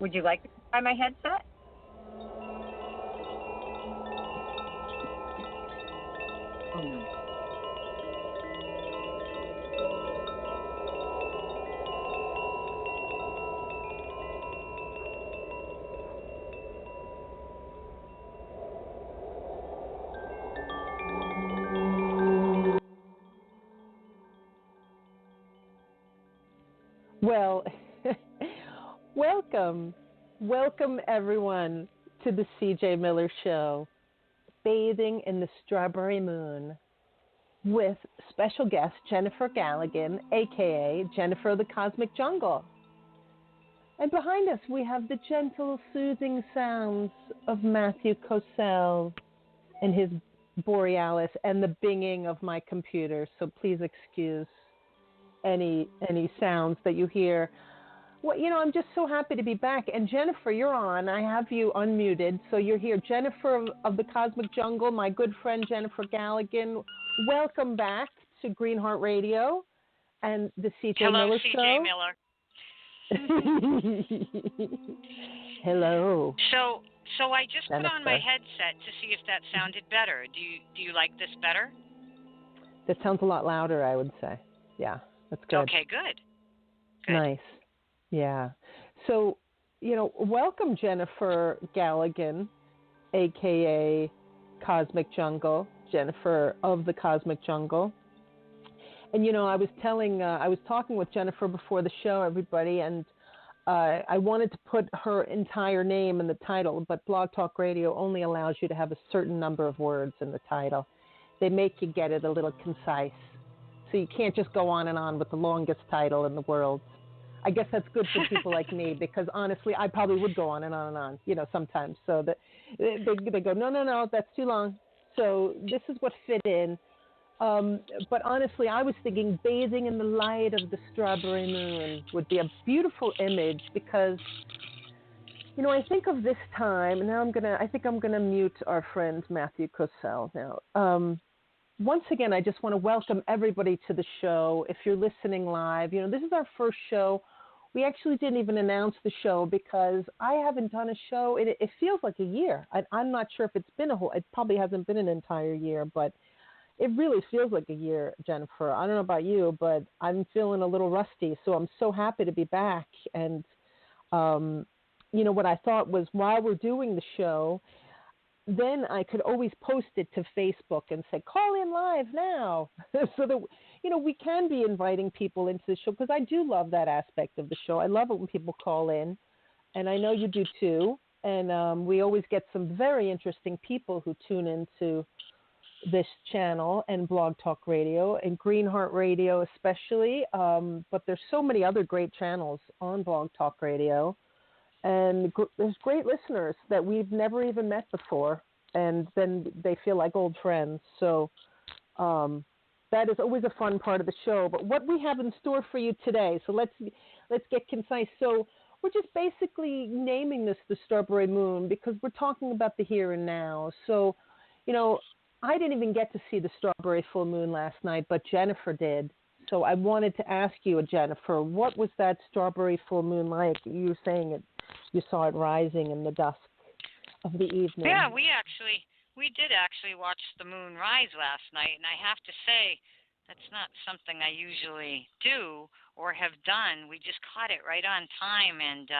Would you like to try my headset? Oh, no. Well, welcome everyone to the CJ Miller Show, Bathing in the Strawberry Moon, with special guest Jennifer Galligan, aka Jennifer of the Cosmic Jungle. And behind us we have the gentle, soothing sounds of Matthew Cosell and his Borealis and the binging of my computer, so please excuse any sounds that you hear. Well, I'm just so happy to be back. And Jennifer, you're on. I have you unmuted, so you're here. Jennifer of the Cosmic Jungle, my good friend Jennifer Galligan. Welcome back to Greenheart Radio and the CJ Miller Show. Hello, CJ Miller. Hello. So I just Jennifer. put on my headset to see if that sounded better. Do you like this better? That sounds a lot louder, I would say. Yeah, that's good. Okay, good. Nice. Yeah. So, welcome Jennifer Galligan, a.k.a. Cosmic Jungle, Jennifer of the Cosmic Jungle. And, I was talking with Jennifer before the show, everybody, and I wanted to put her entire name in the title, but Blog Talk Radio only allows you to have a certain number of words in the title. They make you get it a little concise. So you can't just go on and on with the longest title in the world. I guess that's good for people like me, because honestly, I probably would go on and on and on, sometimes. So that they go, no, that's too long. So this is what fit in. But honestly, I was thinking bathing in the light of the strawberry moon would be a beautiful image, because, I think of this time, and now I think I'm gonna mute our friend Matthew Cosell now. Once again, I just want to welcome everybody to the show. If you're listening live, this is our first show. We actually didn't even announce the show because I haven't done a show. It feels like a year. I'm not sure if it's been it probably hasn't been an entire year, but it really feels like a year, Jennifer. I don't know about you, but I'm feeling a little rusty. So I'm so happy to be back. And, what I thought was, while we're doing the show, then I could always post it to Facebook and say, call in live now, so that, we can be inviting people into the show, because I do love that aspect of the show. I love it when people call in, and I know you do too. And we always get some very interesting people who tune into this channel and Blog Talk Radio and Greenheart Radio especially. But there's so many other great channels on Blog Talk Radio. And there's great listeners that we've never even met before, and then they feel like old friends. So that is always a fun part of the show. But what we have in store for you today, so let's get concise. So we're just basically naming this the Strawberry Moon because we're talking about the here and now. So, I didn't even get to see the strawberry full moon last night, but Jennifer did. So I wanted to ask you, Jennifer, what was that strawberry full moon like? You were saying you saw it rising in the dusk of the evening. Yeah, we did actually watch the moon rise last night, and I have to say that's not something I usually do or have done. We just caught it right on time, and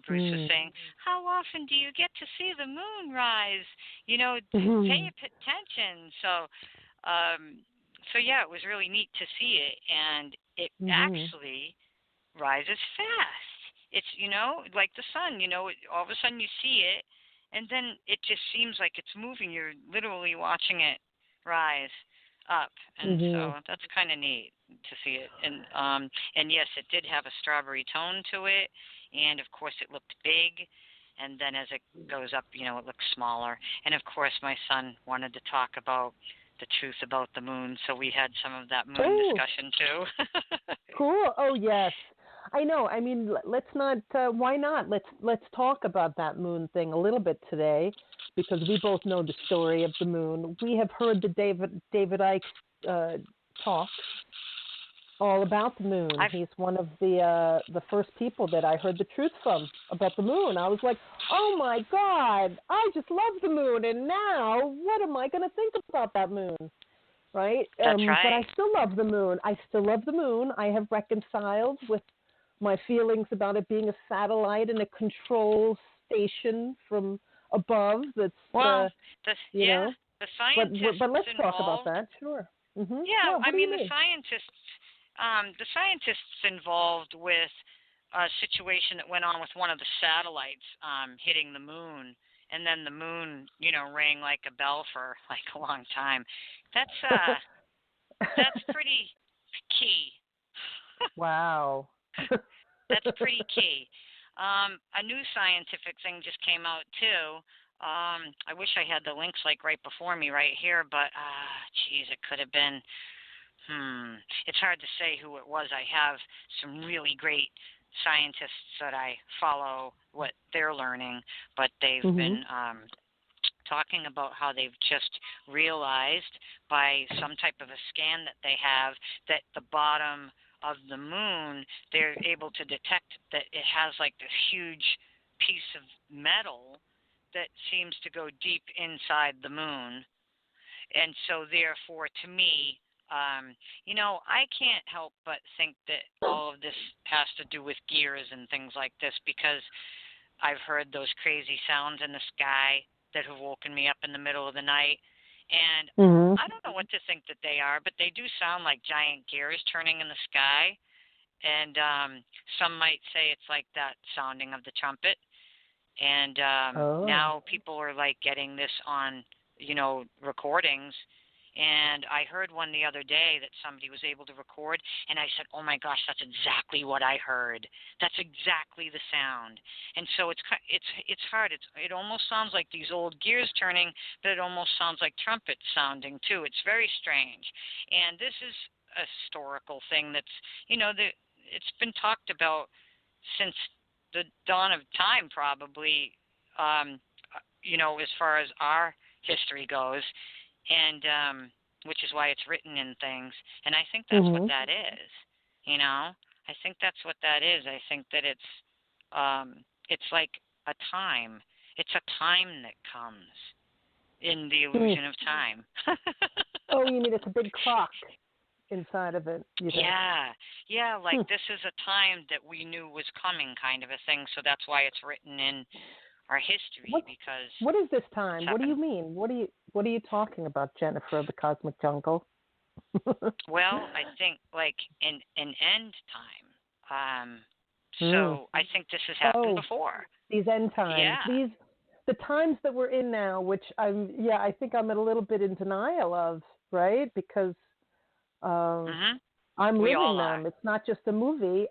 Bruce was saying, how often do you get to see the moon rise? Pay attention. So yeah, it was really neat to see it, and it actually rises fast. It's, like the sun, all of a sudden you see it, and then it just seems like it's moving. You're literally watching it rise up, and so that's kind of neat to see it. And yes, it did have a strawberry tone to it, and of course it looked big. And then as it goes up, it looks smaller. And of course, my son wanted to talk about the truth about the moon, so we had some of that moon discussion too. Cool. Oh yes, I know. I mean, let's not. Why not? Let's talk about that moon thing a little bit today, because we both know the story of the moon. We have heard the David Icke talks all about the moon. He's one of the first people that I heard the truth from about the moon. I was like, oh my God, I just love the moon, and now what am I going to think about that moon? Right? That's right. But I still love the moon. I have reconciled with my feelings about it being a satellite and a control station from above. That's the the scientists. But let's involved, talk about that. Sure. Mm-hmm. Yeah, I mean the scientists involved with a situation that went on with one of the satellites hitting the moon, and then the moon, rang like a bell for like a long time. That's pretty key. Wow. That's pretty key. A new scientific thing just came out too. I wish I had the links like right before me right here, but geez, it could have been. It's hard to say who it was. I have some really great scientists that I follow what they're learning, but they've been talking about how they've just realized by some type of a scan that they have that the bottom of the moon, they're able to detect that it has like this huge piece of metal that seems to go deep inside the moon. And so therefore, to me, I can't help but think that all of this has to do with gears and things like this, because I've heard those crazy sounds in the sky that have woken me up in the middle of the night. And I don't know what to think that they are, but they do sound like giant gears turning in the sky. And some might say it's like that sounding of the trumpet. And now people are like getting this on, recordings. And I heard one the other day that somebody was able to record, and I said, oh my gosh, that's exactly what I heard. That's exactly the sound. And so it's hard. It almost sounds like these old gears turning, but it almost sounds like trumpets sounding too. It's very strange. And this is a historical thing that's, it's been talked about since the dawn of time, probably, as far as our history goes. And which is why it's written in things. And I think that's what that is. I think that's what that is. I think that it's like a time. It's a time that comes in the illusion of time. Oh, you mean it's a big clock inside of it? Yeah. Like this is a time that we knew was coming, kind of a thing. So that's why it's written in our history. Because what is this time? What do you mean? What are you talking about, Jennifer of the Cosmic Jungle? Well, I think like an end time. So I think this has happened before. These end times. Yeah. The times that we're in now, which I think I'm a little bit in denial of, right? Because I'm living them. It's not just a movie.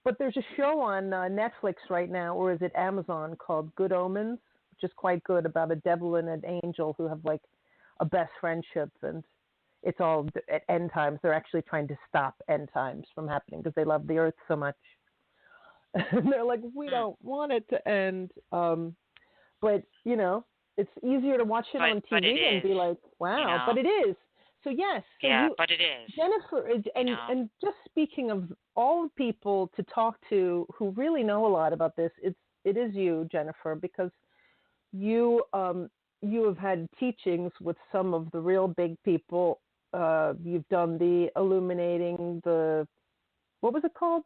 But there's a show on Netflix right now, or is it Amazon, called Good Omens, which is quite good, about a devil and an angel who have like a best friendship, and it's all at end times. They're actually trying to stop end times from happening because they love the earth so much. And they're like, we don't want it to end. But it's easier to watch it on TV and be like, wow. But it is. So yes. So but it is. Jennifer, and just speaking of all people to talk to who really know a lot about this, it is you, Jennifer, because you have had teachings with some of the real big people. You've done the illuminating, what was it called?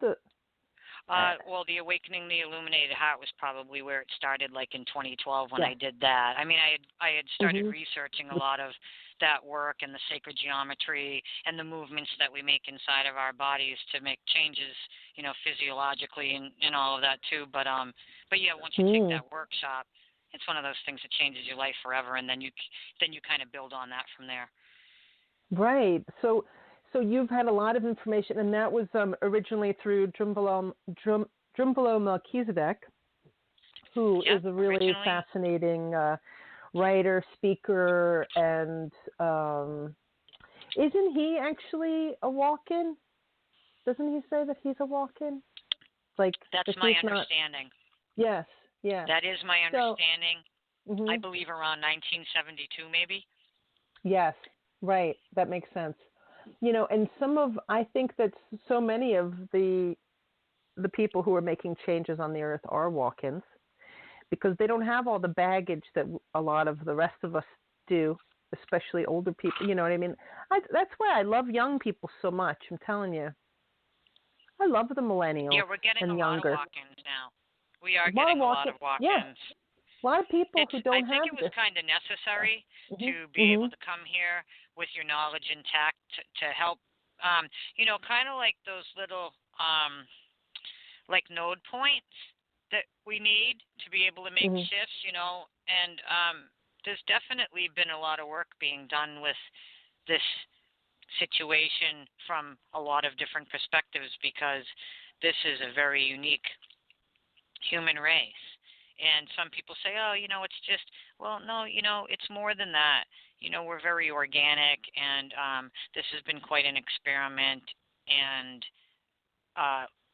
Well, the Awakening the Illuminated Heart was probably where it started, like in 2012 when I did that. I mean, I had started researching a lot of that work and the sacred geometry and the movements that we make inside of our bodies to make changes, physiologically and all of that too. But yeah, once you take that workshop, it's one of those things that changes your life forever, and then you kind of build on that from there. Right. So you've had a lot of information, and that was originally through Drumbalom Melchizedek, who is a really fascinating writer, speaker, and isn't he actually a walk-in? Doesn't he say that he's a walk-in? That's my understanding. Yes. That is my understanding. I believe around 1972, maybe. Yes, right. That makes sense. And I think that so many of the people who are making changes on the earth are walk-ins because they don't have all the baggage that a lot of the rest of us do, especially older people. You know what I mean? That's why I love young people so much. I'm telling you. I love the millennials Yeah, we're getting and a younger. lot of walk-ins now. We are getting a lot of walk-ins. Yeah. A lot of people who don't have I think it was this. kind of necessary to be able to come here with your knowledge intact to help, kind of like those little, like node points that we need to be able to make shifts, and there's definitely been a lot of work being done with this situation from a lot of different perspectives because this is a very unique human race. And some people say, oh, it's just, well, no, it's more than that. We're very organic, and this has been quite an experiment. And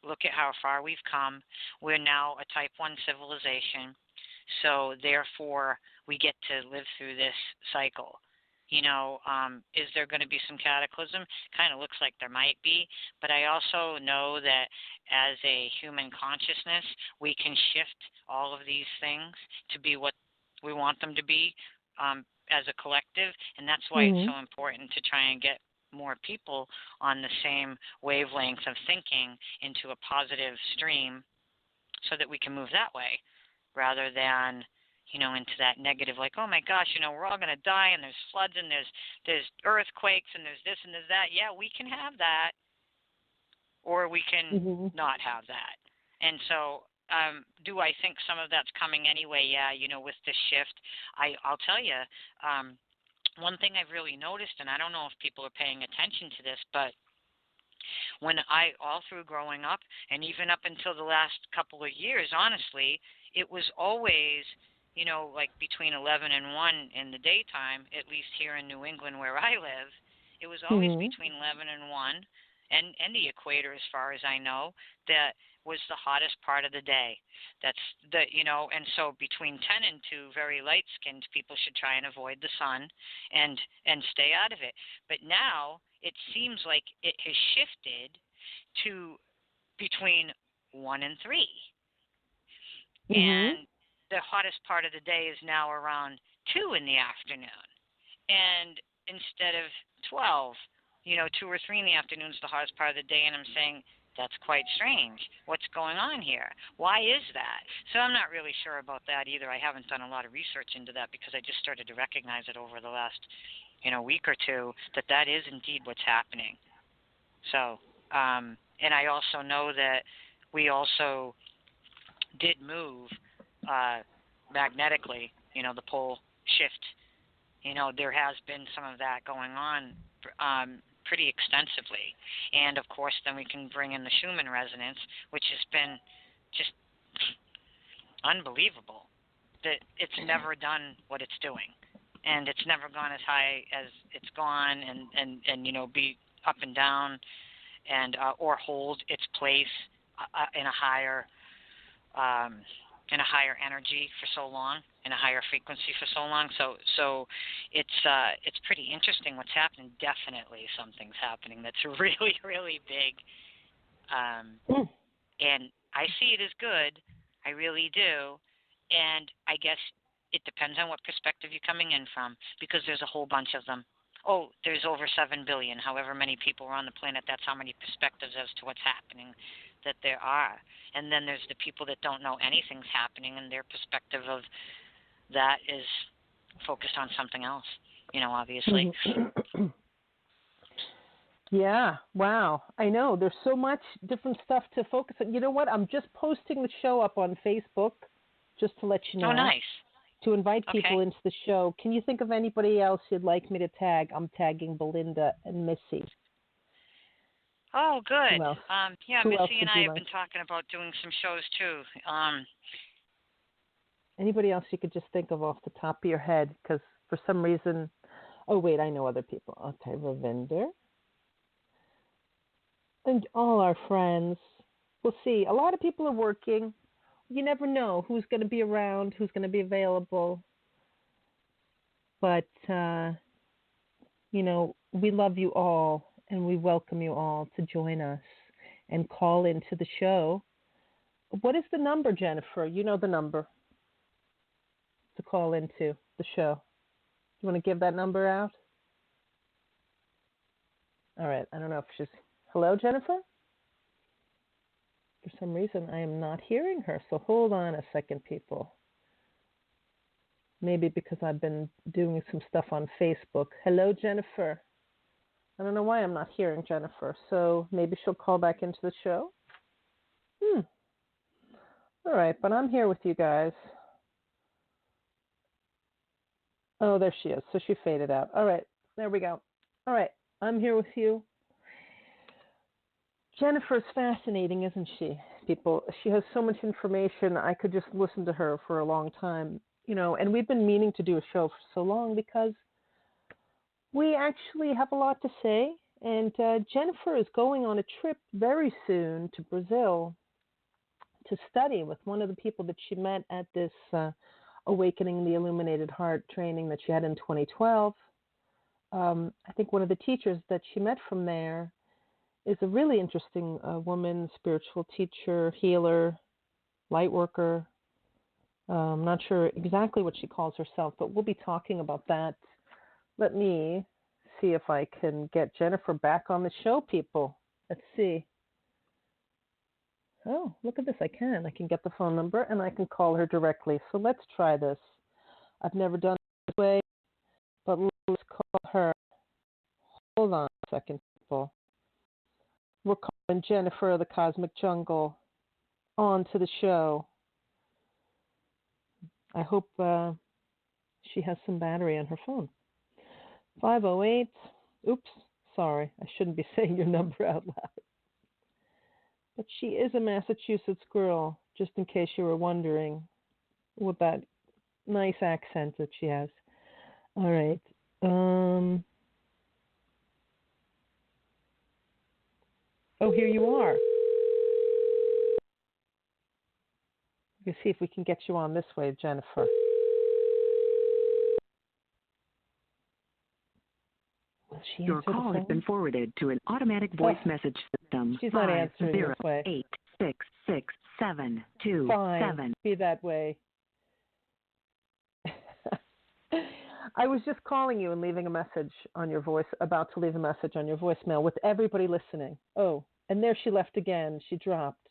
look at how far we've come. We're now a type 1 civilization. So therefore, we get to live through this cycle. Is there going to be some cataclysm? Kind of looks like there might be, but I also know that as a human consciousness, we can shift all of these things to be what we want them to be as a collective, and that's why it's so important to try and get more people on the same wavelength of thinking into a positive stream so that we can move that way rather than into that negative, like, oh my gosh, we're all going to die, and there's floods, and there's earthquakes, and there's this and there's that. Yeah, we can have that, or we can not have that. And so, do I think some of that's coming anyway? Yeah, with this shift, I'll tell you, one thing I've really noticed, and I don't know if people are paying attention to this, but when all through growing up, and even up until the last couple of years, honestly, it was always like between 11 and 1 in the daytime, at least here in New England where I live, it was always between 11 and 1, and the equator, as far as I know, that was the hottest part of the day. That's and so between 10 and 2, very light-skinned people should try and avoid the sun and stay out of it. But now it seems like it has shifted to between 1 and 3. And the hottest part of the day is now around 2 in the afternoon. And instead of 12, 2 or 3 in the afternoon is the hottest part of the day. And I'm saying, that's quite strange. What's going on here? Why is that? So I'm not really sure about that either. I haven't done a lot of research into that because I just started to recognize it over the last, week or two, that is indeed what's happening. So, and I also know that we also did move magnetically, the pole shift. There has been some of that going on pretty extensively. And, of course, then we can bring in the Schumann resonance, which has been just unbelievable. That it's never done what it's doing. And it's never gone as high as it's gone and be up and down and or hold its place in a higher energy for so long, in a higher frequency for so long. So it's pretty interesting what's happening. Definitely something's happening that's really, really big. And I see it as good. I really do. And I guess it depends on what perspective you're coming in from, because there's a whole bunch of them. Oh, there's over 7 billion. However many people are on the planet, that's how many perspectives as to what's happening that there are. And then there's the people that don't know anything's happening, and their perspective of that is focused on something else, obviously. Yeah, wow. I know. There's so much different stuff to focus on. You know what? I'm just posting the show up on Facebook just to let you know. Oh, nice. To invite people into the show. Can you think of anybody else you'd like me to tag? I'm tagging Belinda and Missy. Oh, good. Who else? Yeah, Who Missy and I have been talking about doing some shows too. Anybody else you could just think of off the top of your head? Because for some reason, oh wait, I know other people. Okay, Ravinder. And all our friends. We'll see. A lot of people are working. You never know who's going to be around, who's going to be available. But, we love you all. and we welcome you all to join us and call into the show. What is the number, Jennifer? You know the number to call into the show. You want to give that number out? All right. I don't know if she's... Hello, Jennifer? For some reason, I am not hearing her, so hold on a second, people. Maybe because I've been doing some stuff on Facebook. Hello, Jennifer. I don't know why I'm not hearing Jennifer, so maybe she'll call back into the show. All right, but I'm here with you guys. Oh, there she is. So she faded out. All right, there we go. All right, I'm here with you. Jennifer's fascinating, isn't she, people? She has so much information. I could just listen to her for a long time, you know, and we've been meaning to do a show for so long because we actually have a lot to say. And Jennifer is going on a trip very soon to Brazil to study with one of the people that she met at this Awakening the Illuminated Heart training that she had in 2012. I think one of the teachers that she met from there is a really interesting woman, spiritual teacher, healer, light worker. I'm not sure exactly what she calls herself, but we'll be talking about that. Let me see if I can get Jennifer back on the show, people. Let's see. Oh, look at this. I can get the phone number and I can call her directly. So let's try this. I've never done it this way, but let's call her. Hold on a second, people. We're calling Jennifer of the Cosmic Jungle on to the show. I hope she has some battery on her phone. 508. Oops, sorry. I shouldn't be saying your number out loud. But she is a Massachusetts girl, just in case you were wondering, with that nice accent that she has. All right. Oh, here you are. Let's see if we can get you on this way, Jennifer. Your call has been forwarded to an automatic voice message system. She's not answering this way. 508-667-277. Fine, be that way. I was just calling you and leaving a message on your voice, about to leave a message on your voicemail with everybody listening. Oh, and there she left again. She dropped.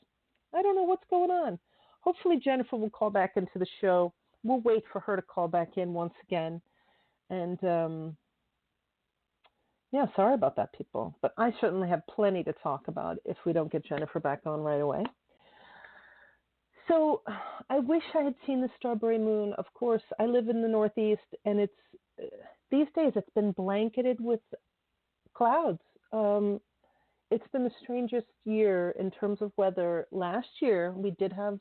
I don't know what's going on. Hopefully Jennifer will call back into the show. We'll wait for her to call back in once again. And, yeah, sorry about that, people. But I certainly have plenty to talk about if we don't get Jennifer back on right away. So I wish I had seen the strawberry moon. Of course, I live in the Northeast, and it's these days it's been blanketed with clouds. It's been the strangest year in terms of weather. Last year, we did have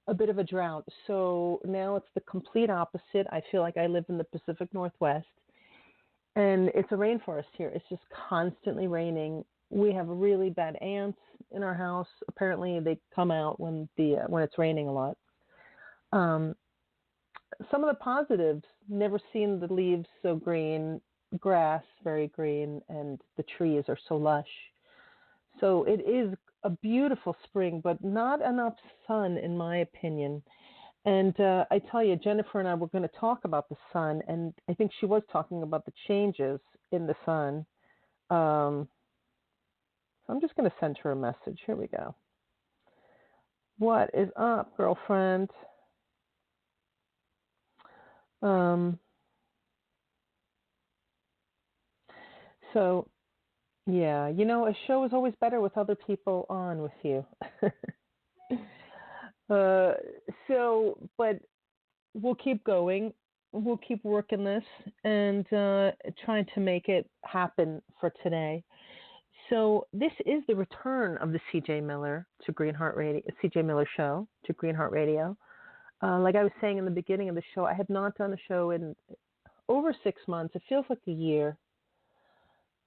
a bit of a drought. So now it's the complete opposite. I feel like I live in the Pacific Northwest, and it's a rainforest here. It's just constantly raining. We have really bad ants in our house. Apparently, they come out when it's raining a lot. Some of the positives: never seen the leaves so green, grass very green, and the trees are so lush. So it is a beautiful spring, but not enough sun, in my opinion. And I tell you, Jennifer and I were going to talk about the sun, and I think she was talking about the changes in the sun. So I'm just going to send her a message. Here we go. What is up, girlfriend? So, yeah, you know, a show is always better with other people on with you. But we'll keep going. We'll keep working this and trying to make it happen for today. So this is the return of the CJ Miller to Greenheart Radio, CJ Miller Show to Greenheart Radio. Like I was saying in the beginning of the show, I had not done a show in over 6 months. It feels like a year.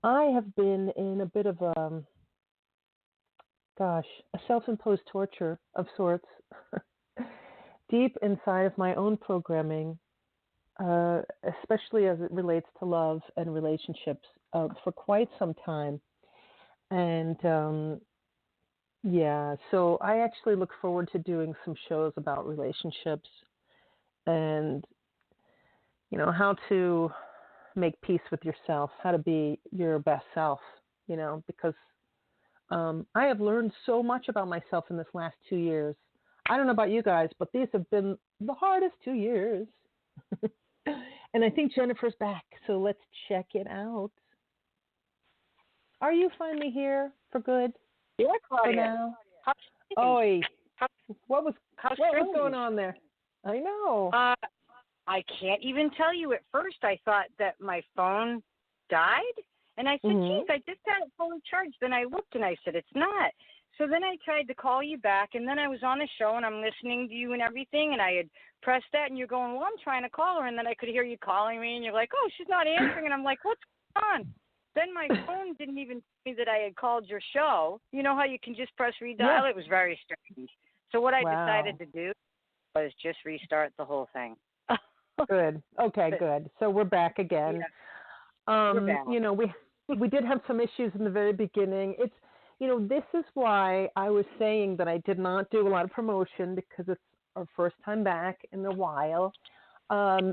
I have been in a bit of a self-imposed torture of sorts, deep inside of my own programming, especially as it relates to love and relationships, for quite some time. And yeah, so I actually look forward to doing some shows about relationships and, how to make peace with yourself, how to be your best self, because I have learned so much about myself in this last 2 years. I don't know about you guys, but these have been the hardest 2 years. And I think Jennifer's back, so let's check it out. Are you finally here for good? Yeah, Claudia. For now? How's Oi, How, what was how's going on there? I know. I can't even tell you. At first, I thought that my phone died, and I said, "Geez, I just had it fully charged." Then I looked and I said, "It's not." So then I tried to call you back, and then I was on the show and I'm listening to you and everything, and I had pressed that, and you're going, "Well, I'm trying to call her," and then I could hear you calling me, and you're like, "Oh, she's not answering," and I'm like, "What's going on?" Then my phone didn't even tell me that I had called your show. You know how you can just press redial? Yeah. It was very strange. So what I Wow. decided to do was just restart the whole thing. Good. Okay, good. So we're back again. Yeah. We're back. We did have some issues in the very beginning. It's this is why I was saying that I did not do a lot of promotion, because it's our first time back in a while.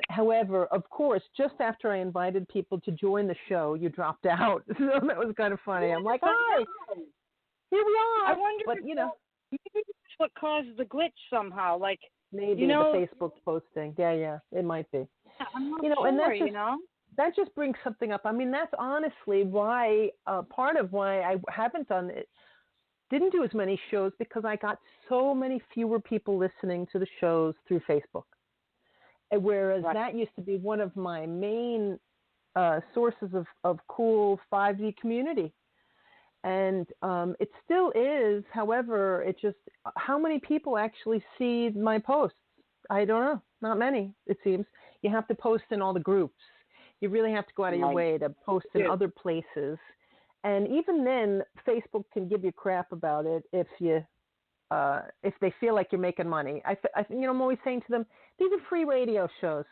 However, of course, just after I invited people to join the show, you dropped out. So that was kind of funny. I'm like, hi, here we are. I wonder, but maybe that's what caused the glitch somehow. Like, maybe the Facebook posting. Yeah, it might be. I'm not sure, and that's just, that just brings something up. I mean, that's honestly why, part of why I haven't didn't do as many shows, because I got so many fewer people listening to the shows through Facebook. Whereas that used to be one of my main sources of cool 5D community. And it still is. However, it just, how many people actually see my posts? I don't know. Not many, it seems. You have to post in all the groups. You really have to go out of your way to post in other places. And even then, Facebook can give you crap about it if they feel like you're making money. I'm always saying to them, these are free radio shows.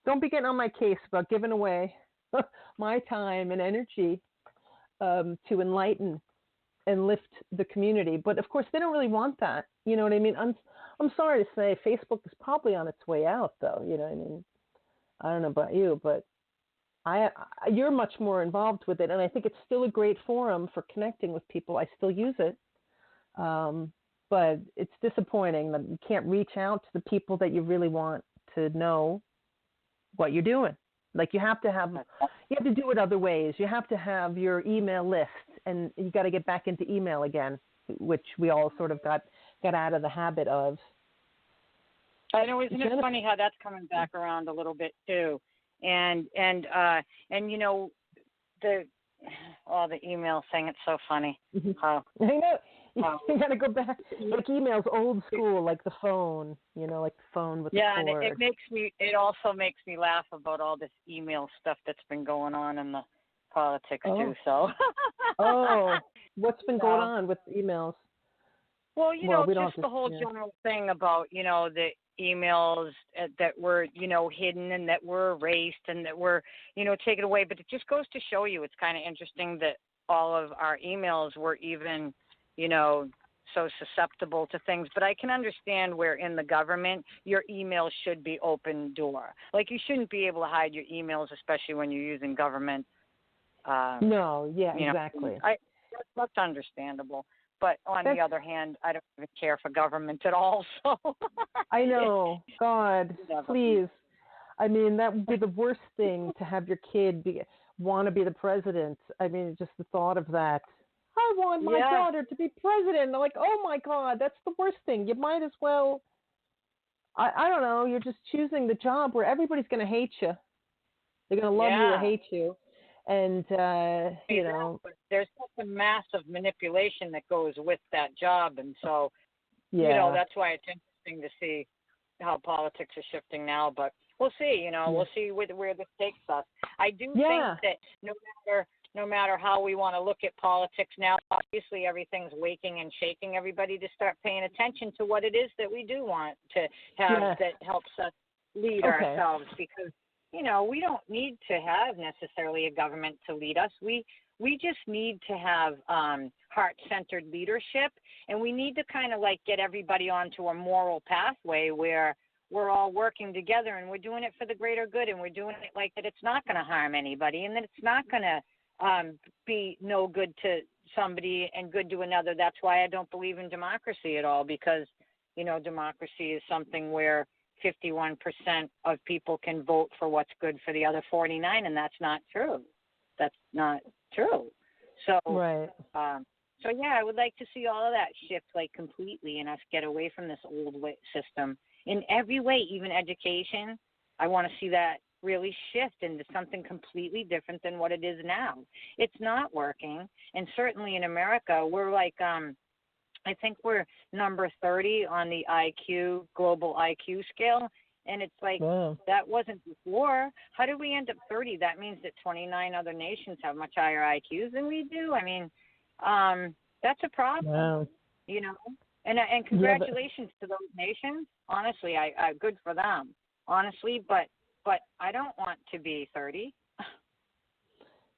Don't be getting on my case about giving away my time and energy to enlighten and lift the community. But of course, they don't really want that. You know what I mean? I'm sorry to say, Facebook is probably on its way out, though. You know what I mean? I don't know about you, but you're much more involved with it, and I think it's still a great forum for connecting with people. I still use it. But it's disappointing that you can't reach out to the people that you really want to know what you're doing. Like, you have to do it other ways. You have to have your email list, and you got to get back into email again, which we all sort of got out of the habit of. I know, isn't it funny how that's coming back around a little bit too, and the email thing. It's so funny. I know. You got to go back. Like, email's old school, like the phone. Like the phone with the cord. Yeah, and it also makes me laugh about all this email stuff that's been going on in the politics too. So. What's been going on with emails? Well, just the whole general thing about, the emails that were, hidden and that were erased and that were, taken away. But it just goes to show you, it's kind of interesting that all of our emails were even, so susceptible to things. But I can understand where in the government, your email should be open door. Like, you shouldn't be able to hide your emails, especially when you're using government. Exactly. That's understandable. But on the other hand, I don't even care for government at all. So I know. God, please. I mean, that would be the worst thing, to have your kid want to be the president. I mean, just the thought of that. I want my daughter to be president. I'm like, oh my God, that's the worst thing. You might as well. I don't know. You're just choosing the job where everybody's going to hate you. They're going to love you or hate you. And, there's such a massive manipulation that goes with that job. And so, that's why it's interesting to see how politics are shifting now. But we'll see, we'll see where this takes us. I do think that no matter how we want to look at politics now, obviously everything's waking and shaking everybody to start paying attention to what it is that we do want to have that helps us lead ourselves, because we don't need to have necessarily a government to lead us. We we just need to have heart-centered leadership, and we need to kind of like get everybody onto a moral pathway where we're all working together and we're doing it for the greater good, and we're doing it like that it's not going to harm anybody, and that it's not going to be no good to somebody and good to another. That's why I don't believe in democracy at all, because, you know, democracy is something where 51% of people can vote for what's good for the other 49, and that's not true. That's not true. So, right. So yeah, I would like to see all of that shift like completely, and us get away from this old system in every way, even education. I want to see that really shift into something completely different than what it is now. It's not working, and certainly in America, we're like, I think we're number 30 on the IQ, global IQ scale, and it's like, wow. That wasn't before. How did we end up 30? That means that 29 other nations have much higher IQs than we do. I mean, that's a problem, wow. you know. And congratulations to those nations. Honestly, I good for them. Honestly, but I don't want to be 30.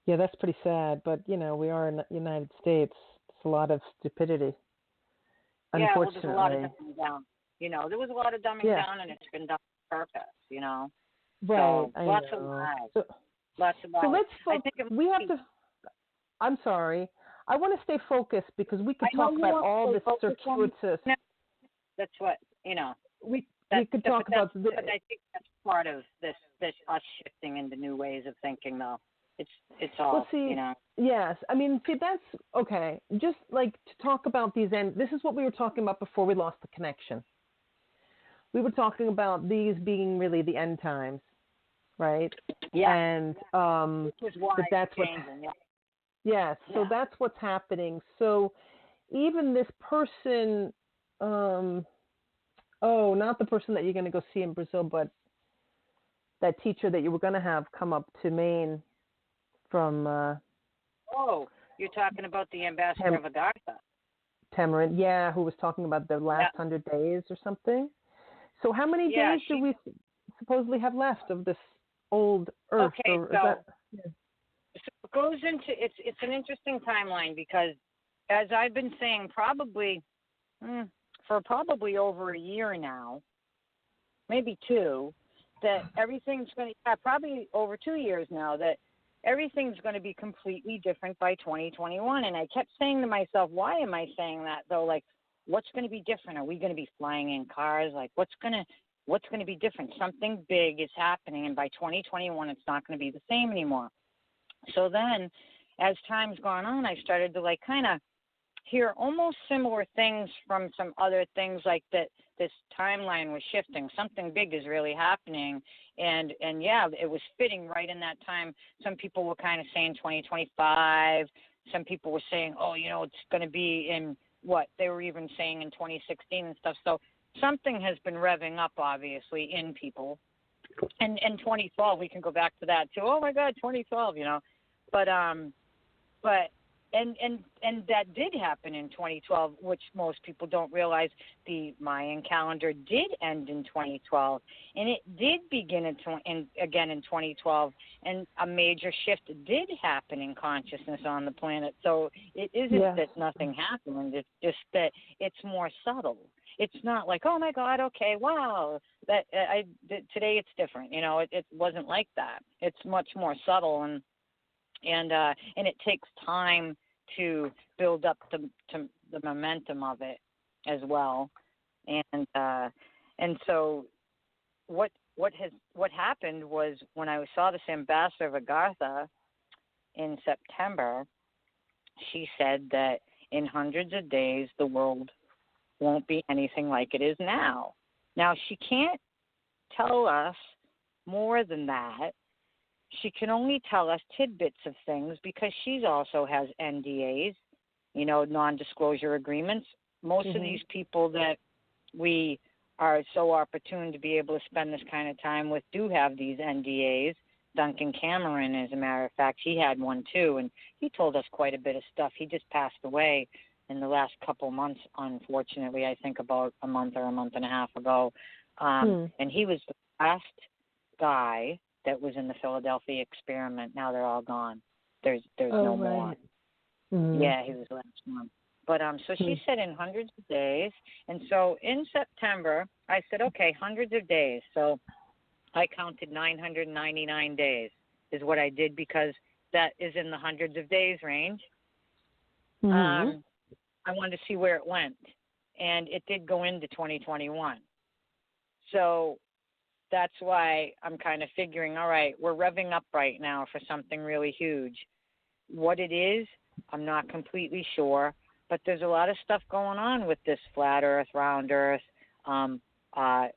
Yeah, that's pretty sad. But you know, we are in the United States. It's a lot of stupidity. Yeah, well, Unfortunately. there's a lot of dumbing down. You know, there was a lot of dumbing down, and it's been done on purpose. You know. Right. So, lots of lies. Lots of lies. So let's. We have be, to. I'm sorry. I want to stay focused because we could talk about all this circuitous. That's what, you know. We could talk about this. But I think that's part of this us shifting into new ways of thinking, though. It's all, well, see, you know. Yes. I mean, see, that's okay. Just like to talk about these this is what we were talking about before we lost the connection. We were talking about these being really the end times, right? Yeah. And which is why that's what. Yes, so that's what's happening. So even this person, not the person that you're going to go see in Brazil, but that teacher that you were going to have come up to Maine from... you're talking about the ambassador of Agartha. Tamarind, who was talking about the last 100 days or something. So how many days do we supposedly have left of this old Earth? Okay, so it goes into it's an interesting timeline, because as I've been saying for probably over a year now, maybe two, that everything's going to probably over 2 years now, that everything's going to be completely different by 2021. And I kept saying to myself, why am I saying that though? Like, what's going to be different? Are we going to be flying in cars? Like, what's going to be different? Something big is happening, and by 2021 it's not going to be the same anymore. So then, as time's gone on, I started to like kind of hear almost similar things from some other things, like that this timeline was shifting. Something big is really happening. And yeah, it was fitting right in that time. Some people were kind of saying 2025. Some people were saying, it's going to be in what they were even saying in 2016 and stuff. So something has been revving up, obviously, in people. And 2012, we can go back to that too. Oh my God, 2012, But that did happen in 2012, which most people don't realize. The Mayan calendar did end in 2012, and it did begin again in 2012, and a major shift did happen in consciousness on the planet. So it isn't that nothing happened. It's just that it's more subtle. It's not like, oh my God, okay, wow, today it's different. It wasn't like that. It's much more subtle, and it takes time to build up the momentum of it as well. And so what happened was, when I saw this ambassador of Agartha in September, she said that in hundreds of days the world won't be anything like it is now. Now, she can't tell us more than that. She can only tell us tidbits of things, because she also has NDAs, non-disclosure agreements. Most of these people that we are so opportune to be able to spend this kind of time with do have these NDAs. Duncan Cameron, as a matter of fact, he had one too, and he told us quite a bit of stuff. He just passed away in the last couple months, unfortunately, I think about a month or a month and a half ago. And he was the last guy that was in the Philadelphia experiment. Now they're all gone. There's no more. Right. Mm-hmm. Yeah, he was last month. But so she said in hundreds of days. And so in September, I said, okay, hundreds of days. So I counted 999 days is what I did because that is in the hundreds of days range. Mm-hmm. I wanted to see where it went. And it did go into 2021. So that's why I'm kind of figuring, all right, we're revving up right now for something really huge. What it is, I'm not completely sure. But there's a lot of stuff going on with this flat Earth, round Earth. I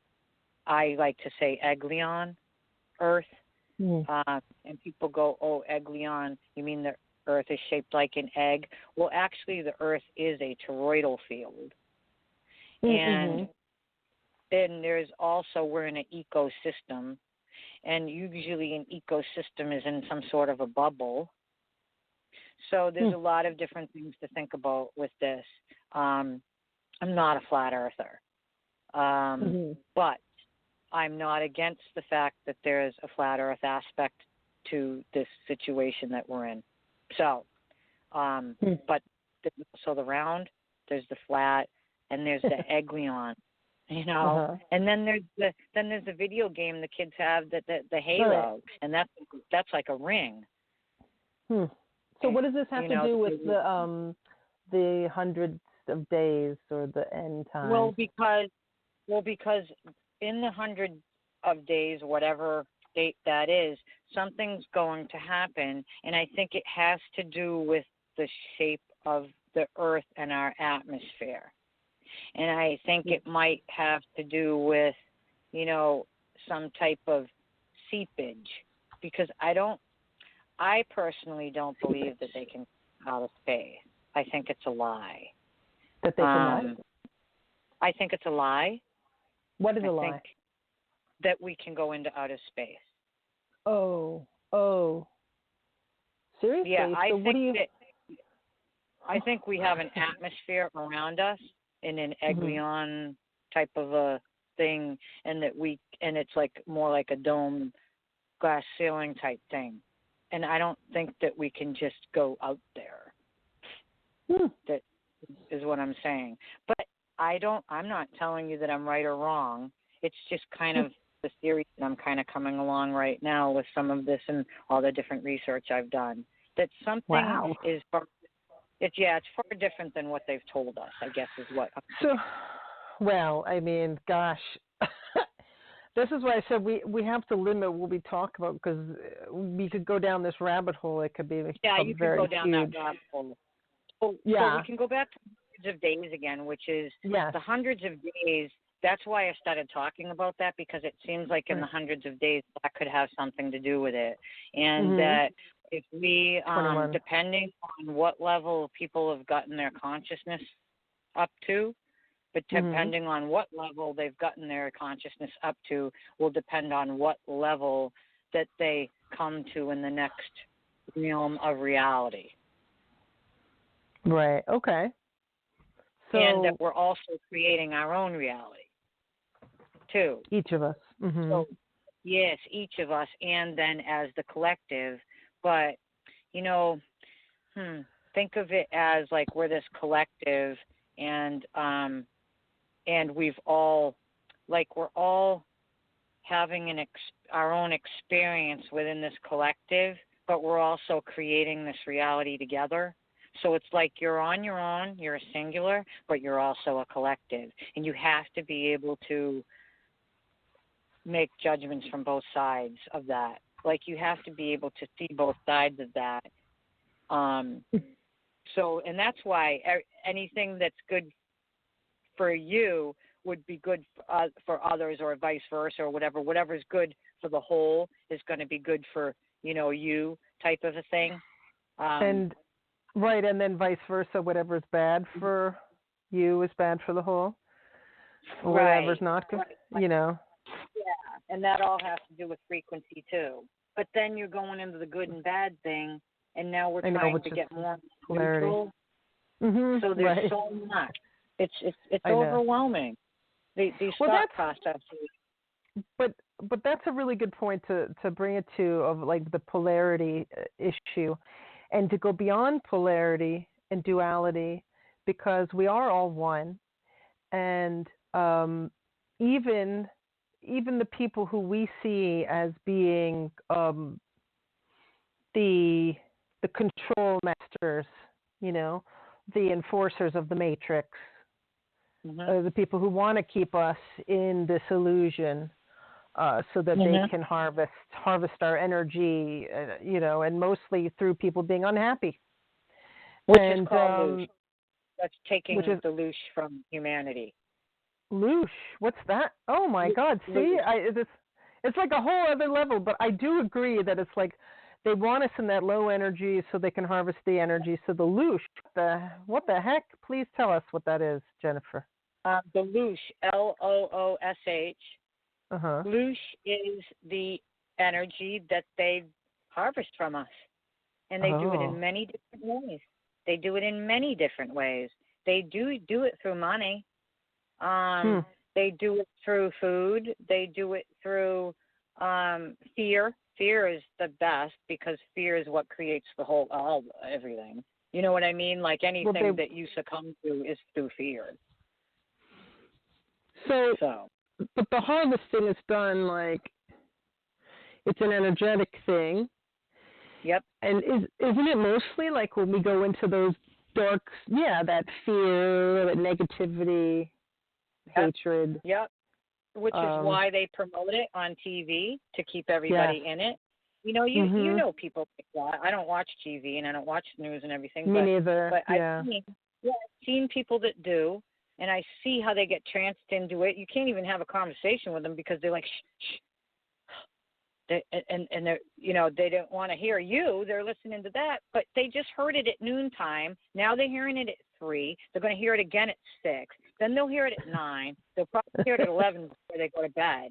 like to say Eglion Earth. And people go, oh, Eglion, you mean the Earth is shaped like an egg? Well, actually, the Earth is a toroidal field. And then there's also, we're in an ecosystem. And usually an ecosystem is in some sort of a bubble. So there's a lot of different things to think about with this. I'm not a flat earther, but I'm not against the fact that there's a flat earth aspect to this situation that we're in. So, but there's also the round, there's the flat, and there's the Eglion, you know. And then there's the video game the kids have the Halo, and that's like a ring. So what does this have to do with the hundreds of days or the end time? Well, because in the 100 of days, whatever date that is, something's going to happen, and I think it has to do with the shape of the Earth and our atmosphere. And I think it might have to do with, some type of seepage, because I personally don't believe that they can come out of space. I think it's a lie. That they can I think it's a lie. What is a I lie? think that we can go into outer space. Oh. Seriously? Yeah, So I think we have an atmosphere around us in an Eglion type of a thing, and it's like more like a dome glass ceiling type thing. And I don't think that we can just go out there. That is what I'm saying. But I'm not telling you that I'm right or wrong. It's just kind of the theory that I'm kind of coming along right now with some of this and all the different research I've done. That something is it's far different than what they've told us, I guess is what. Gosh. This is why I said we have to limit what we talk about, because we could go down this rabbit hole. It could be you could very go down huge. that rabbit hole. So we can go back to hundreds of days again, which is the hundreds of days. That's why I started talking about that, because it seems like in the hundreds of days that could have something to do with it, and that if we, depending on what level people have gotten their consciousness up to. But depending on what level they've gotten their consciousness up to will depend on what level that they come to in the next realm of reality. Right, okay. So, and that we're also creating our own reality, too. Each of us. So, yes, each of us, and then as the collective. But, think of it as like we're this collective, and we've all, we're all having our own experience within this collective, but we're also creating this reality together. So it's like you're on your own, you're a singular, but you're also a collective. And you have to be able to make judgments from both sides of that. Like you have to be able to see both sides of that. So, and that's why anything that's good for you would be good for others, or vice versa, or whatever. Whatever's good for the whole is going to be good for, you type of a thing. And then vice versa, whatever's bad for you is bad for the whole. Or whatever's not good, Yeah, and that all has to do with frequency too. But then you're going into the good and bad thing, and now we're trying to get more neutral. So there's so much. It's overwhelming. These thought processes. But that's a really good point to bring it to, of like the polarity issue, and to go beyond polarity and duality, because we are all one. And even the people who we see as being the control masters, the enforcers of the matrix, the people who want to keep us in this illusion, so that they can harvest our energy, and mostly through people being unhappy. Which is called loosh. That's taking the loosh from humanity. Loosh? What's that? Oh my God! See, it's like a whole other level. But I do agree that it's like they want us in that low energy so they can harvest the energy. So the loosh, what the heck? Please tell us what that is, Jennifer. The loosh, Loosh. Loosh is the energy that they harvest from us, and they do it in many different ways. They do it in many different ways. They do it through money. They do it through food. They do it through fear. Fear is the best, because fear is what creates everything. You know what I mean? Like anything that you succumb to is through fear. So. But the harvesting is done like it's an energetic thing. Yep. And isn't it mostly like when we go into those dark, that fear, that negativity, hatred? Yep. Which is why they promote it on TV, to keep everybody in it. You know people like that. I don't watch TV and I don't watch news and everything. Me neither. But I've seen people that do, and I see how they get tranced into it. You can't even have a conversation with them because they're like, shh. And they're, they don't want to hear you. They're listening to that, but they just heard it at noontime. Now they're hearing it at 3. They're going to hear it again at 6. Then they'll hear it at 9. They'll probably hear it at 11 before they go to bed.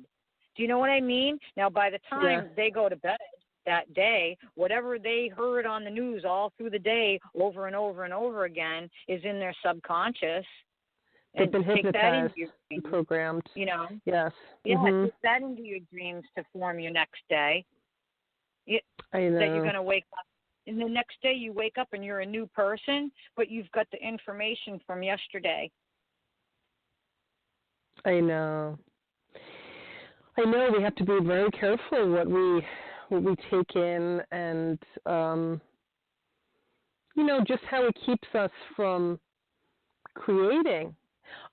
Do you know what I mean? Now, by the time they go to bed that day, whatever they heard on the news all through the day, over and over and over again, is in their subconscious. They've been hypnotized, programmed. Yes. Yeah, take that into your dreams to form your next day. I know. That you're going to wake up. And the next day you wake up and you're a new person, but you've got the information from yesterday. I know. We have to be very careful what we take in, and just how it keeps us from creating.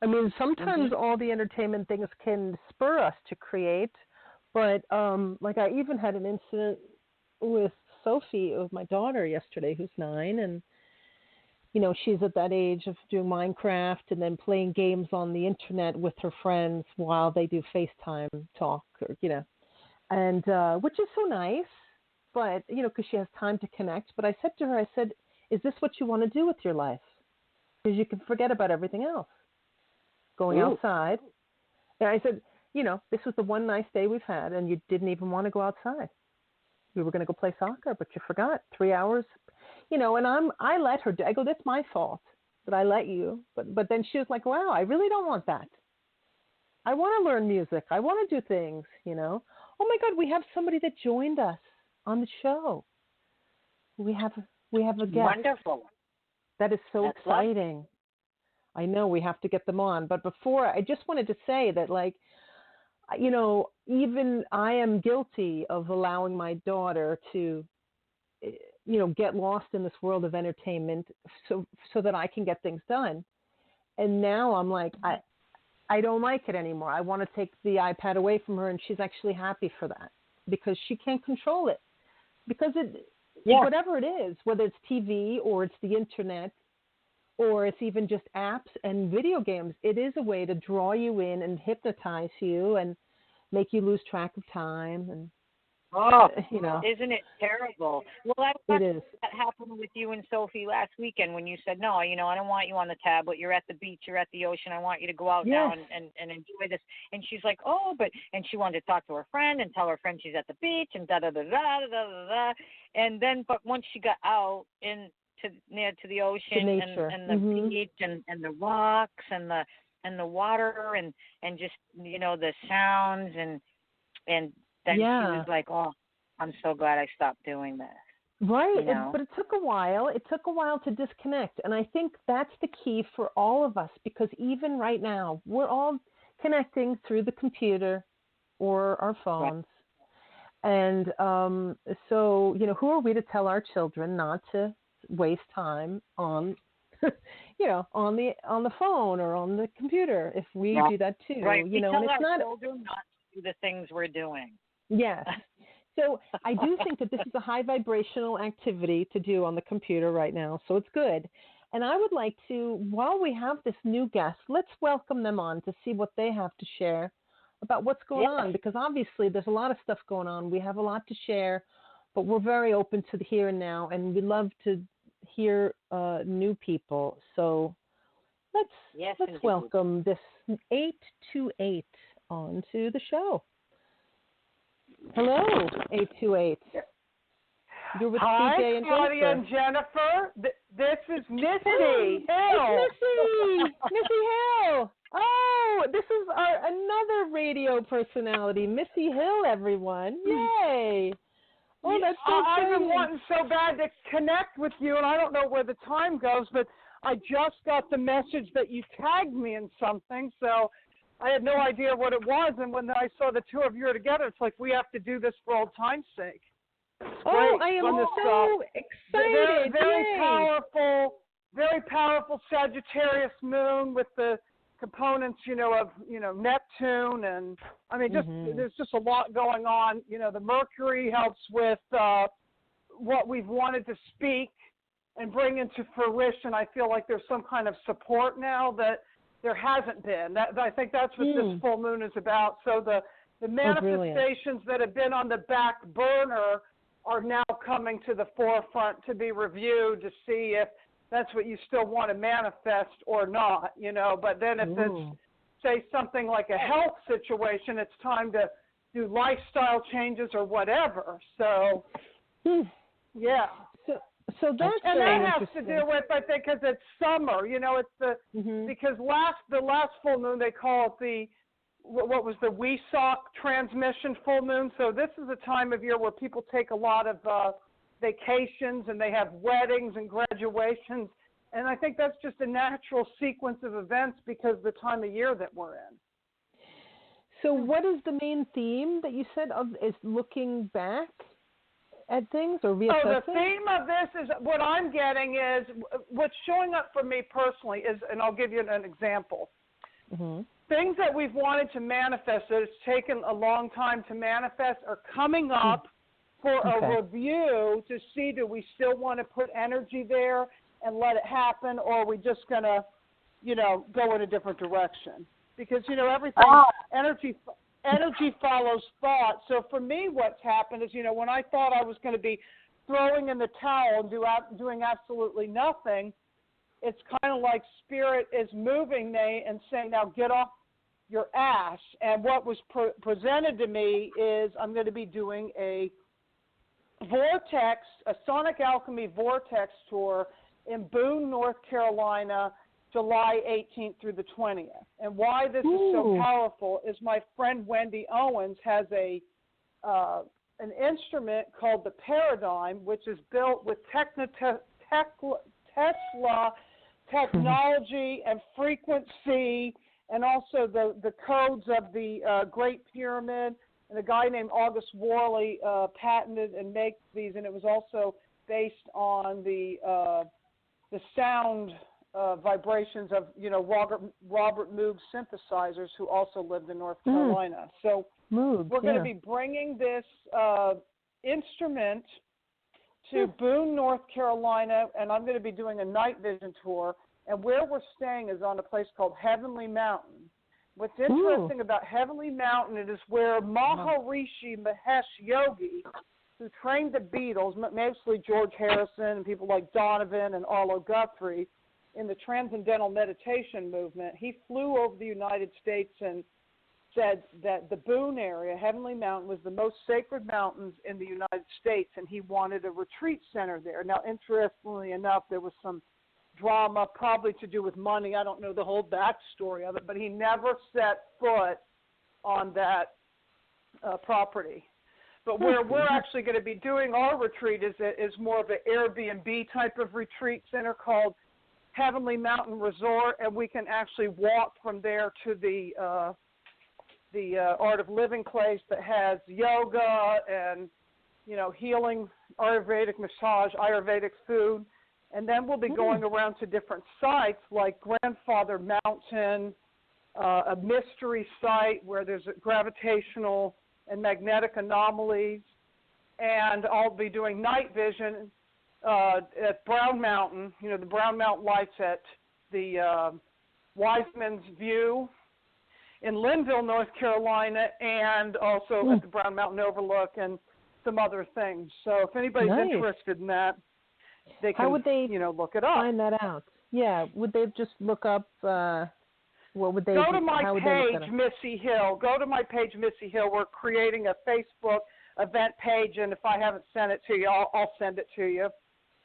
I mean, sometimes all the entertainment things can spur us to create, but like I even had an incident with Sophie, with my daughter yesterday, who's 9, and she's at that age of doing Minecraft and then playing games on the internet with her friends while they do FaceTime talk, and which is so nice, but because she has time to connect. But I said to her, is this what you want to do with your life? Because you can forget about everything else. Going outside. And I said, this was the one nice day we've had, and you didn't even want to go outside. We were going to go play soccer, but you forgot. 3 hours, and I let her do. I go, that's my fault that I let you. But then she was like, wow, I really don't want that. I want to learn music. I want to do things, Oh my God, we have somebody that joined us on the show. We have a guest. Wonderful. That is so exciting. Lovely. I know we have to get them on. But before, I just wanted to say that, like, even I am guilty of allowing my daughter to, get lost in this world of entertainment so that I can get things done. And now I'm like, I don't like it anymore. I want to take the iPad away from her, and she's actually happy for that because she can't control it. Because whatever it is, whether it's TV or it's the internet, or it's even just apps and video games, it is a way to draw you in and hypnotize you and make you lose track of time. And isn't it terrible? Well, that happened with you and Sophie last weekend when you said, no, I don't want you on the tablet. You're at the beach. You're at the ocean. I want you to go out now and enjoy this. And she's like, and she wanted to talk to her friend and tell her friend she's at the beach and da-da-da-da-da-da-da. And then, but once she got out near to the ocean and the beach and the rocks and the water and just the sounds and then she was like, oh, I'm so glad I stopped doing this. Right, You know? but it took a while. It took a while to disconnect, and I think that's the key for all of us, because even right now, we're all connecting through the computer or our phones. Right. And so, who are we to tell our children not to waste time on, on the phone or on the computer if we do that too? Right. We tell and it's our children not to do the things we're doing. Yes. So I do think that this is a high vibrational activity to do on the computer right now, so it's good. And I would like to, while we have this new guest, let's welcome them on to see what they have to share about what's going on, because obviously there's a lot of stuff going on. We have a lot to share, but we're very open to the here and now, and we love to hear new people. So let's welcome this 828 onto the show. Hello, 828. You're with CJ and Claudia Jennifer. and Jennifer. This is Missy Hill. It's Missy Hill. Oh, this is another radio personality, Missy Hill, everyone. Yay. Oh, that's so I've exciting. been wanting so bad to connect with you, and I don't know where the time goes, but I just got the message that you tagged me in something, so I had no idea what it was, and when I saw the two of you are together, it's like we have to do this for old time's sake. Oh, I am so excited. Very powerful Sagittarius moon with the components, of Neptune, and I mean, there's just a lot going on. The Mercury helps with what we've wanted to speak and bring into fruition. I feel like there's some kind of support now that there hasn't been. I think that's what this full moon is about. So the manifestations that have been on the back burner are now coming to the forefront to be reviewed to see if that's what you still want to manifest or not, But then if it's, say, something like a health situation, it's time to do lifestyle changes or whatever. So, yeah. So that's that has to do with, I think, because it's summer. It's because the last full moon they call it what was the Wesak transmission full moon. So this is a time of year where people take a lot of vacations and they have weddings and graduations, and I think that's just a natural sequence of events because of the time of year that we're in. So what is the main theme that you said is looking back at things or reassessing? Oh, the theme of this is what I'm getting is what's showing up for me personally is, and I'll give you an example. Things that we've wanted to manifest that it's taken a long time to manifest are coming up for a review to see, do we still want to put energy there and let it happen, or are we just going to, go in a different direction? Because, everything, energy follows thought. So for me, what's happened is, when I thought I was going to be throwing in the towel and doing absolutely nothing, it's kind of like spirit is moving me and saying, now get off your ass. And what was presented to me is I'm going to be doing a Sonic Alchemy Vortex tour in Boone, North Carolina, July 18th through the 20th. And why this is so powerful is my friend Wendy Owens has an instrument called the Paradigm, which is built with Tesla technology and frequency, and also the codes of the Great Pyramid. And a guy named August Worley patented and makes these, and it was also based on the sound vibrations of Robert Moog synthesizers, who also lived in North Carolina. So we're going to be bringing this instrument to Boone, North Carolina, and I'm going to be doing a night vision tour. And where we're staying is on a place called Heavenly Mountain. What's interesting about Heavenly Mountain, it is where Maharishi Mahesh Yogi, who trained the Beatles, mostly George Harrison and people like Donovan and Arlo Guthrie, in the Transcendental Meditation movement, he flew over the United States and said that the Boone area, Heavenly Mountain, was the most sacred mountains in the United States, and he wanted a retreat center there. Now, interestingly enough, there was some drama, probably to do with money. I don't know the whole backstory of it, but he never set foot on that property. But where we're actually going to be doing our retreat is more of an Airbnb type of retreat center called Heavenly Mountain Resort, and we can actually walk from there to the Art of Living place that has yoga and, healing, Ayurvedic massage, Ayurvedic food. And then we'll be going around to different sites like Grandfather Mountain, a mystery site where there's gravitational and magnetic anomalies. And I'll be doing night vision at Brown Mountain, the Brown Mountain lights at the Wiseman's View in Linville, North Carolina, and also at the Brown Mountain Overlook and some other things. So if anybody's interested in that, they can, how would they look it up. Find that out? Yeah, would they just look up? What would they go do? to my how would page, Missy Hill. Go to my page, Missy Hill. We're creating a Facebook event page, and if I haven't sent it to you, I'll send it to you.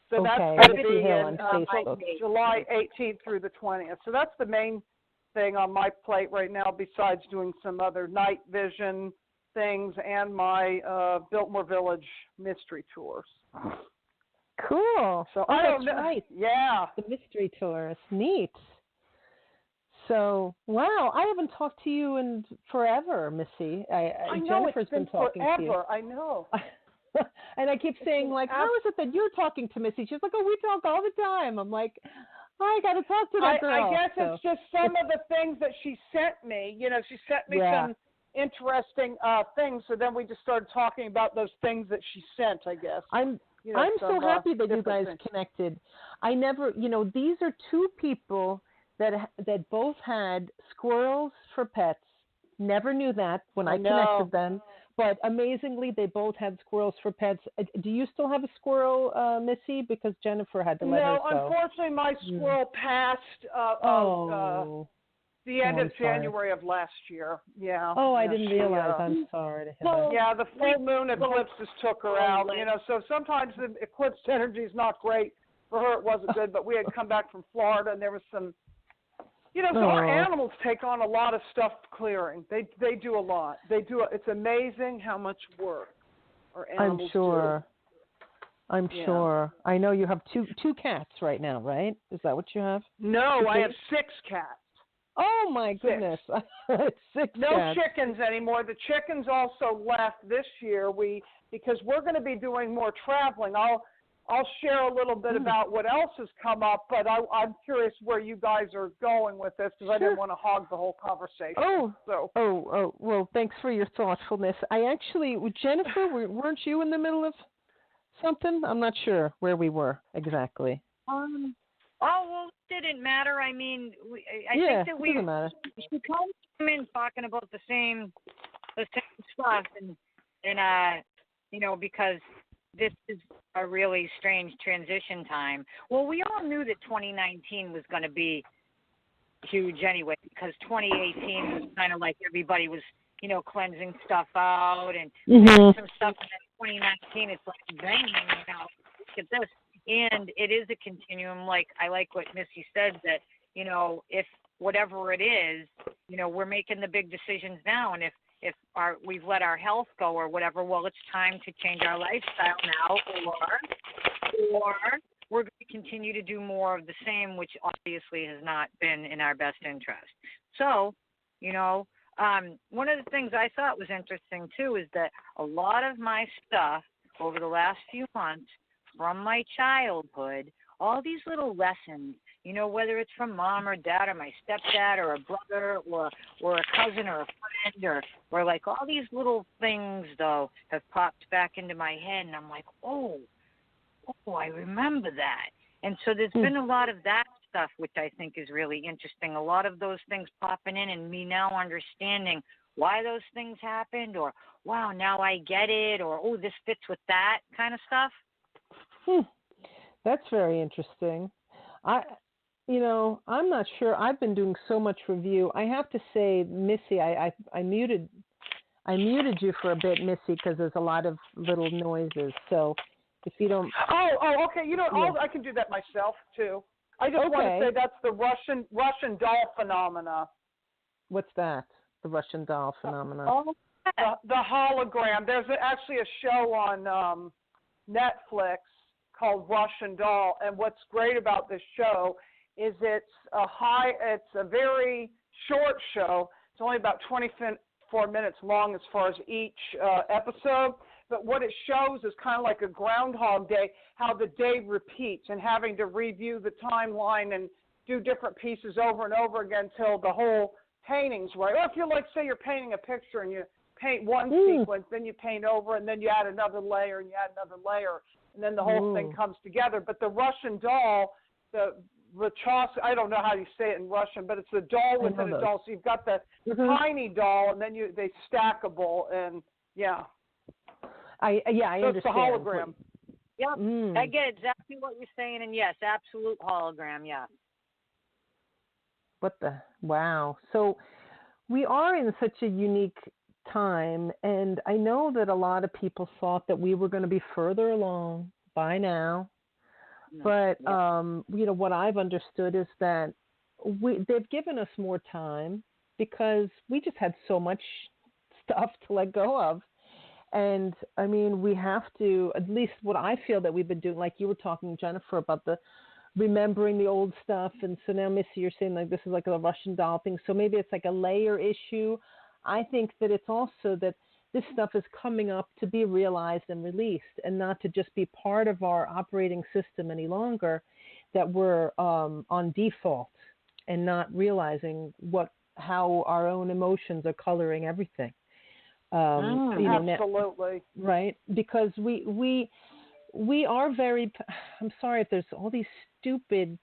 So that's going to be in July 18th through the 20th. So that's the main thing on my plate right now, besides doing some other night vision things and my Biltmore Village mystery tours. Cool. So I don't know. Right. Yeah. The mystery tours. Neat. So, wow, I haven't talked to you in forever, Missy. I know, Jennifer's been talking forever. to you. I know. And I keep saying, how is it that you're talking to Missy? She's like, we talk all the time. I'm like, I got to talk to that girl. I guess it's just some of the things that she sent me. She sent me some interesting things, so then we just started talking about those things that she sent, I guess. I'm so happy that you guys connected. I never, these are two people that both had squirrels for pets. Never knew that when I connected them. But amazingly, they both had squirrels for pets. Do you still have a squirrel, Missy? Because Jennifer had to let her go. No, unfortunately, my squirrel passed the end of January of last year. Yeah. Oh, I didn't realize. I'm sorry to hear that. Yeah, the full moon eclipses took her out. So sometimes the eclipse energy is not great. For her, it wasn't good. But we had come back from Florida, and there was some. So our animals take on a lot of stuff clearing. They do a lot. It's amazing how much work our animals do. I'm sure. I know you have two cats right now, right? Is that what you have? No, I have 6 cats. Oh my goodness. 6 No cats. chickens anymore. The chickens also left this year because we're going to be doing more traveling. I'll share a little bit about what else has come up, but I'm curious where you guys are going with this because I didn't want to hog the whole conversation. Well, thanks for your thoughtfulness. Jennifer, weren't you in the middle of something? I'm not sure where we were exactly. Well, it didn't matter. I mean, I think that we should come in talking about the same stuff, and because this is a really strange transition time. Well, we all knew that 2019 was going to be huge anyway, because 2018 was kind of like everybody was, cleansing stuff out and some stuff. And then 2019, it's like, bang, look at this. And it is a continuum. I like what Missy said, that, if whatever it is, we're making the big decisions now. And if we've let our health go or whatever, well, it's time to change our lifestyle now, or we're going to continue to do more of the same, which obviously has not been in our best interest. So, one of the things I thought was interesting, too, is that a lot of my stuff over the last few months from my childhood, all these little lessons, whether it's from mom or dad or my stepdad or a brother or a cousin or a friend or like all these little things, though, have popped back into my head. And I'm like, oh, I remember that. And so there's been a lot of that stuff, which I think is really interesting. A lot of those things popping in and me now understanding why those things happened, or, wow, now I get it, or, oh, this fits with that kind of stuff. That's very interesting. I'm not sure. I've been doing so much review. I have to say, Missy, I muted you for a bit, Missy, because there's a lot of little noises. So if you don't. Oh, okay. I can do that myself too. I just want to say that's the Russian doll phenomena. What's that? The Russian doll phenomena. Oh, the hologram. There's actually a show on Netflix called Russian Doll, and what's great about this show is it's a very short show. It's only about 24 minutes long as far as each episode, but what it shows is kind of like a Groundhog Day, how the day repeats and having to review the timeline and do different pieces over and over again till the whole painting's right. Or if you're like, say you're painting a picture and you paint one sequence, then you paint over, and then you add another layer, and you add another layer, and then the whole thing comes together. But the Russian doll, the Wachowski, I don't know how you say it in Russian, but it's a doll within a doll. So you've got the tiny doll, and then they stackable, and I so understand. It's the hologram. Yeah, I get exactly what you're saying, and yes, absolute hologram. Yeah. Wow. So we are in such a unique time, and I know that a lot of people thought that we were going to be further along by now. But what I've understood is that they've given us more time because we just had so much stuff to let go of. And I mean, we have to, at least what I feel that we've been doing, like you were talking, Jennifer, about the remembering the old stuff. And so now, Missy, you're saying like this is like a Russian doll thing. So maybe it's like a layer issue. I think that it's also that this stuff is coming up to be realized and released, and not to just be part of our operating system any longer, that we're on default and not realizing how our own emotions are coloring everything. Absolutely. Right? Because we are very, I'm sorry if there's all these stupid,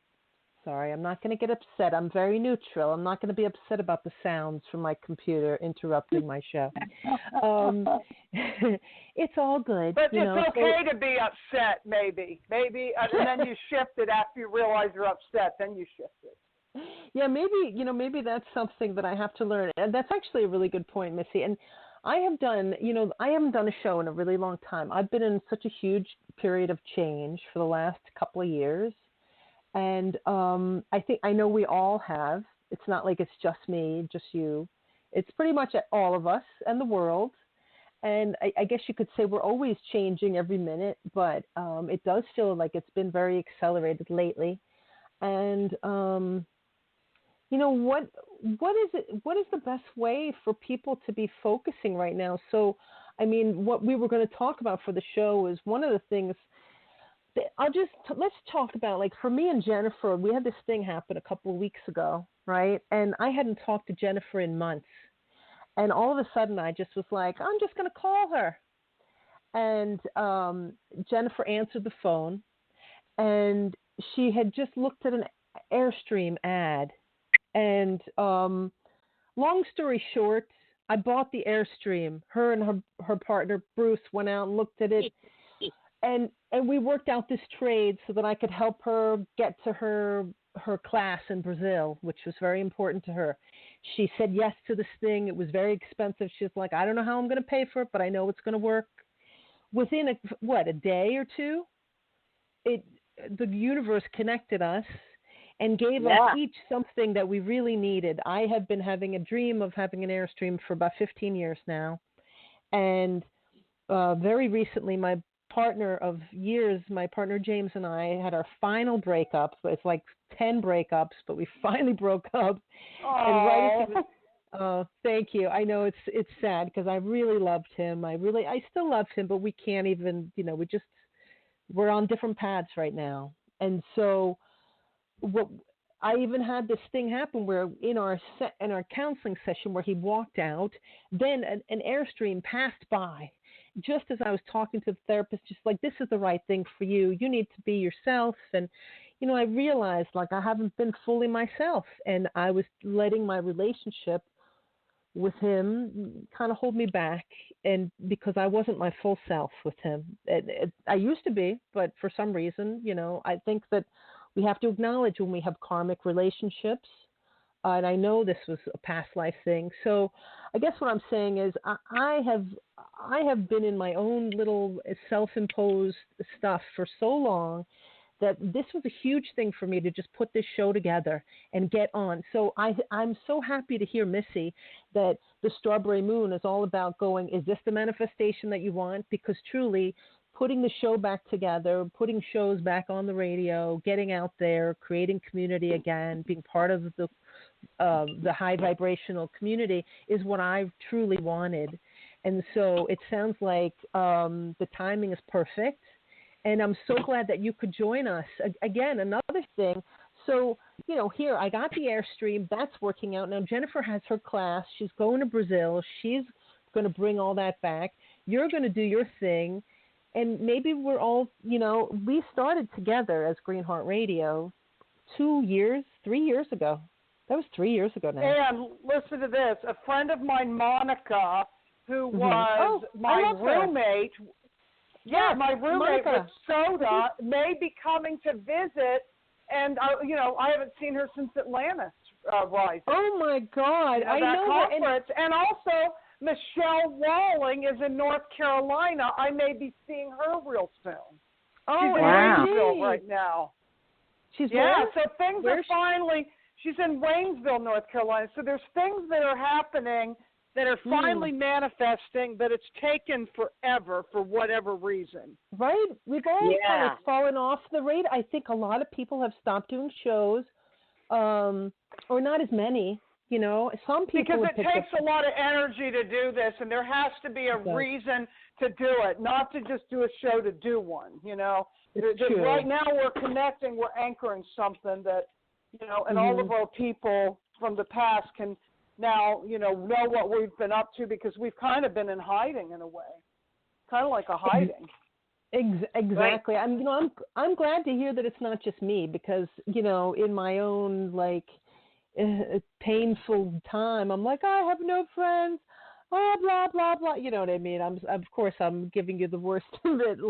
sorry, I'm not going to get upset. I'm very neutral. I'm not going to be upset about the sounds from my computer interrupting my show. It's all good. But it's okay to be upset, maybe, and then you shift it after you realize you're upset. Then you shift it. Yeah, maybe that's something that I have to learn. And that's actually a really good point, Missy. And I haven't done a show in a really long time. I've been in such a huge period of change for the last couple of years. And I know we all have. It's not like it's just me, just you. It's pretty much all of us and the world. And I guess you could say we're always changing every minute, but it does feel like it's been very accelerated lately. And what is the best way for people to be focusing right now? So, I mean, what we were going to talk about for the show is one of the things. Let's talk about, like, for me and Jennifer, we had this thing happen a couple of weeks ago, right? And I hadn't talked to Jennifer in months. And all of a sudden I just was like, I'm just going to call her. And Jennifer answered the phone, and she had just looked at an Airstream ad. And long story short, I bought the Airstream. Her and her partner, Bruce, went out and looked at it. And we worked out this trade so that I could help her get to her class in Brazil, which was very important to her. She said yes to this thing. It was very expensive. She's like, I don't know how I'm going to pay for it, but I know it's going to work. Within a day or two, the universe connected us and gave us each something that we really needed. I have been having a dream of having an Airstream for about 15 years now. And very recently, my partner of years, my partner James and I had our final breakup. It's like 10 breakups, but we finally broke up. And thank you. I know it's sad because I really loved him. I still love him, but we can't even, we're on different paths right now. And so I even had this thing happen where in our counseling session where he walked out, then an Airstream passed by. Just as I was talking to the therapist, just like, this is the right thing for you. You need to be yourself. And, I realized, like, I haven't been fully myself. And I was letting my relationship with him kind of hold me back. And because I wasn't my full self with him. I used to be, but for some reason, I think that we have to acknowledge when we have karmic relationships. And I know this was a past life thing. So I guess what I'm saying is I have been in my own little self-imposed stuff for so long that this was a huge thing for me to just put this show together and get on. So I'm so happy to hear, Missy, that the Strawberry Moon is all about going, is this the manifestation that you want? Because truly, putting the show back together, putting shows back on the radio, getting out there, creating community again, being part of the high vibrational community is what I've truly wanted. And so it sounds like the timing is perfect. And I'm so glad that you could join us. Again, another thing. So, here, I got the Airstream. That's working out. Now, Jennifer has her class. She's going to Brazil. She's going to bring all that back. You're going to do your thing. And maybe we're all, we started together as Green Heart Radio 3 years ago. That was 3 years ago now. And listen to this. A friend of mine, Monica, who was my roommate. Yeah, my roommate with Soda may be coming to visit, and I haven't seen her since Atlantis Rising. Oh my God! I know conference, and also Michelle Walling is in North Carolina. I may be seeing her real soon. Oh, she's in Waynesville right now. She's where? So things are finally. She's in Waynesville, North Carolina. So there's things that are happening that are finally manifesting, but it's taken forever for whatever reason. Right? We've all kind of fallen off the radar. I think a lot of people have stopped doing shows, or not as many, Some people because it takes a lot of energy to do this, and there has to be a reason to do it, not to just do a show to do one, Right now we're connecting, we're anchoring something that, and all of our people from the past can now, know what we've been up to because we've kind of been in hiding in a way, kind of like a hiding. Exactly. Right. I'm glad to hear that it's not just me because, in my own painful time, I'm like, I have no friends, blah, blah, blah, blah. You know what I mean? Of course, I'm giving you the worst of it,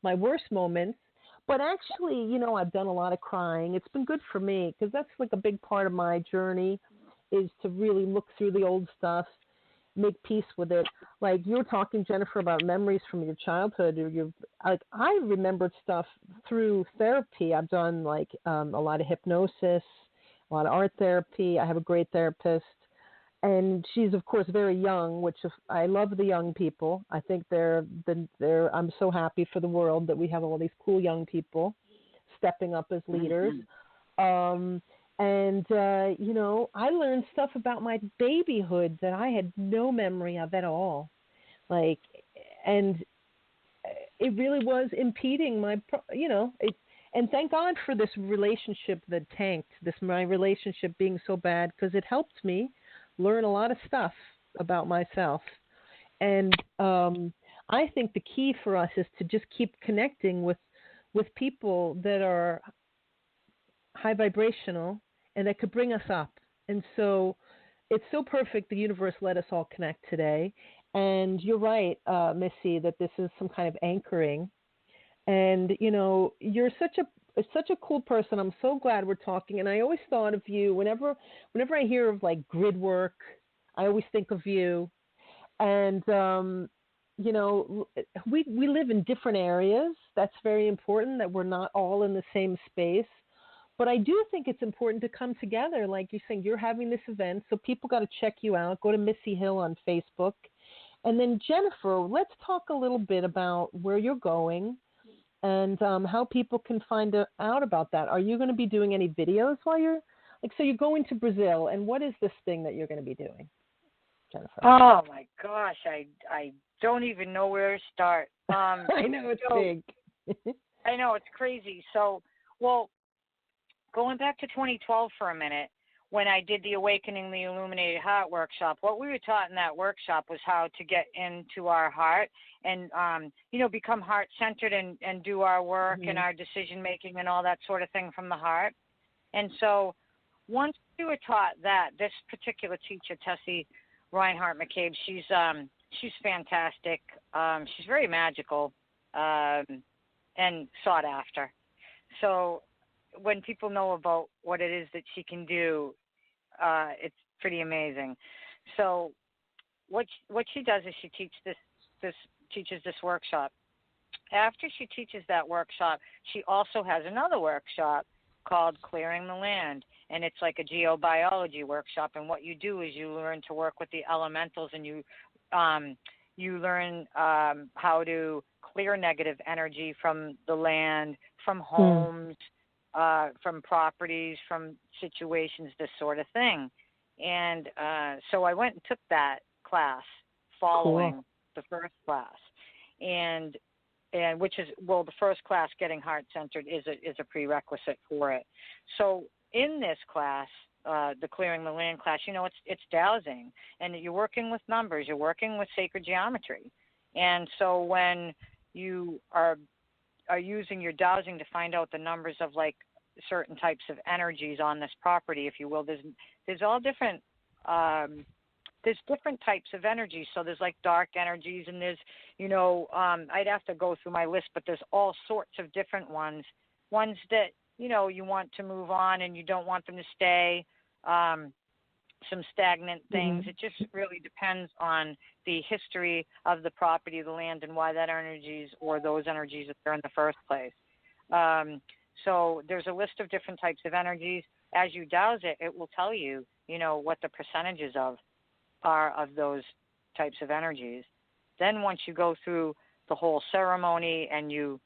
my worst moments. But actually, I've done a lot of crying. It's been good for me because that's a big part of my journey is to really look through the old stuff, make peace with it. Like you were talking, Jennifer, about memories from your childhood. I remembered stuff through therapy. I've done a lot of hypnosis, a lot of art therapy. I have a great therapist. And she's, of course, very young, which I love the young people. I think I'm so happy for the world that we have all these cool young people stepping up as leaders. I learned stuff about my babyhood that I had no memory of at all. And it really was impeding and thank God for this relationship that tanked, my relationship being so bad, because it helped me learn a lot of stuff about myself. And I think the key for us is to just keep connecting with people that are high vibrational and that could bring us up. And so it's so perfect the universe let us all connect today. And you're right, Missy, that this is some kind of anchoring. And, you're such a cool person. I'm so glad we're talking. And I always thought of you whenever I hear of grid work, I always think of you. And, we live in different areas. That's very important that we're not all in the same space. But I do think it's important to come together. Like you're saying, you're having this event, so people got to check you out. Go to Missy Hill on Facebook. And then Jennifer, let's talk a little bit about where you're going and how people can find out about that. Are you going to be doing any videos while you're so you're going to Brazil, and what is this thing that you're going to be doing, Jennifer? Oh my gosh, I don't even know where to start. I know it's big. I know it's crazy. So, going back to 2012 for a minute, when I did the Awakening the Illuminated Heart workshop, what we were taught in that workshop was how to get into our heart and, become heart-centered and do our work and our decision-making and all that sort of thing from the heart. And so once we were taught that, this particular teacher, Tessie Reinhardt McCabe, she's fantastic. She's very magical and sought after. So when people know about what it is that she can do, it's pretty amazing. So what she does is she teaches this workshop, after she teaches that workshop, she also has another workshop called Clearing the Land. And it's like a geobiology workshop. And what you do is you learn to work with the elementals, and you learn how to clear negative energy from the land, from homes, from properties, from situations, this sort of thing. And so I went and took that class following the first class, and which is, well, the first class, Getting Heart Centered, is a prerequisite for it. So in this class, the Clearing the Land class, it's dowsing, and you're working with numbers, you're working with sacred geometry. And so when you are using your dowsing to find out the numbers of like certain types of energies on this property, if you will, there's all different there's different types of energies. So there's like dark energies, and there's, I'd have to go through my list, but there's all sorts of different ones that, you want to move on and you don't want them to stay, some stagnant things. It just really depends on the history of the property, the land, and why that energies or those energies are there in the first place. So there's a list of different types of energies. As you douse it, it will tell you, what the percentages are of those types of energies. Then once you go through the whole ceremony and you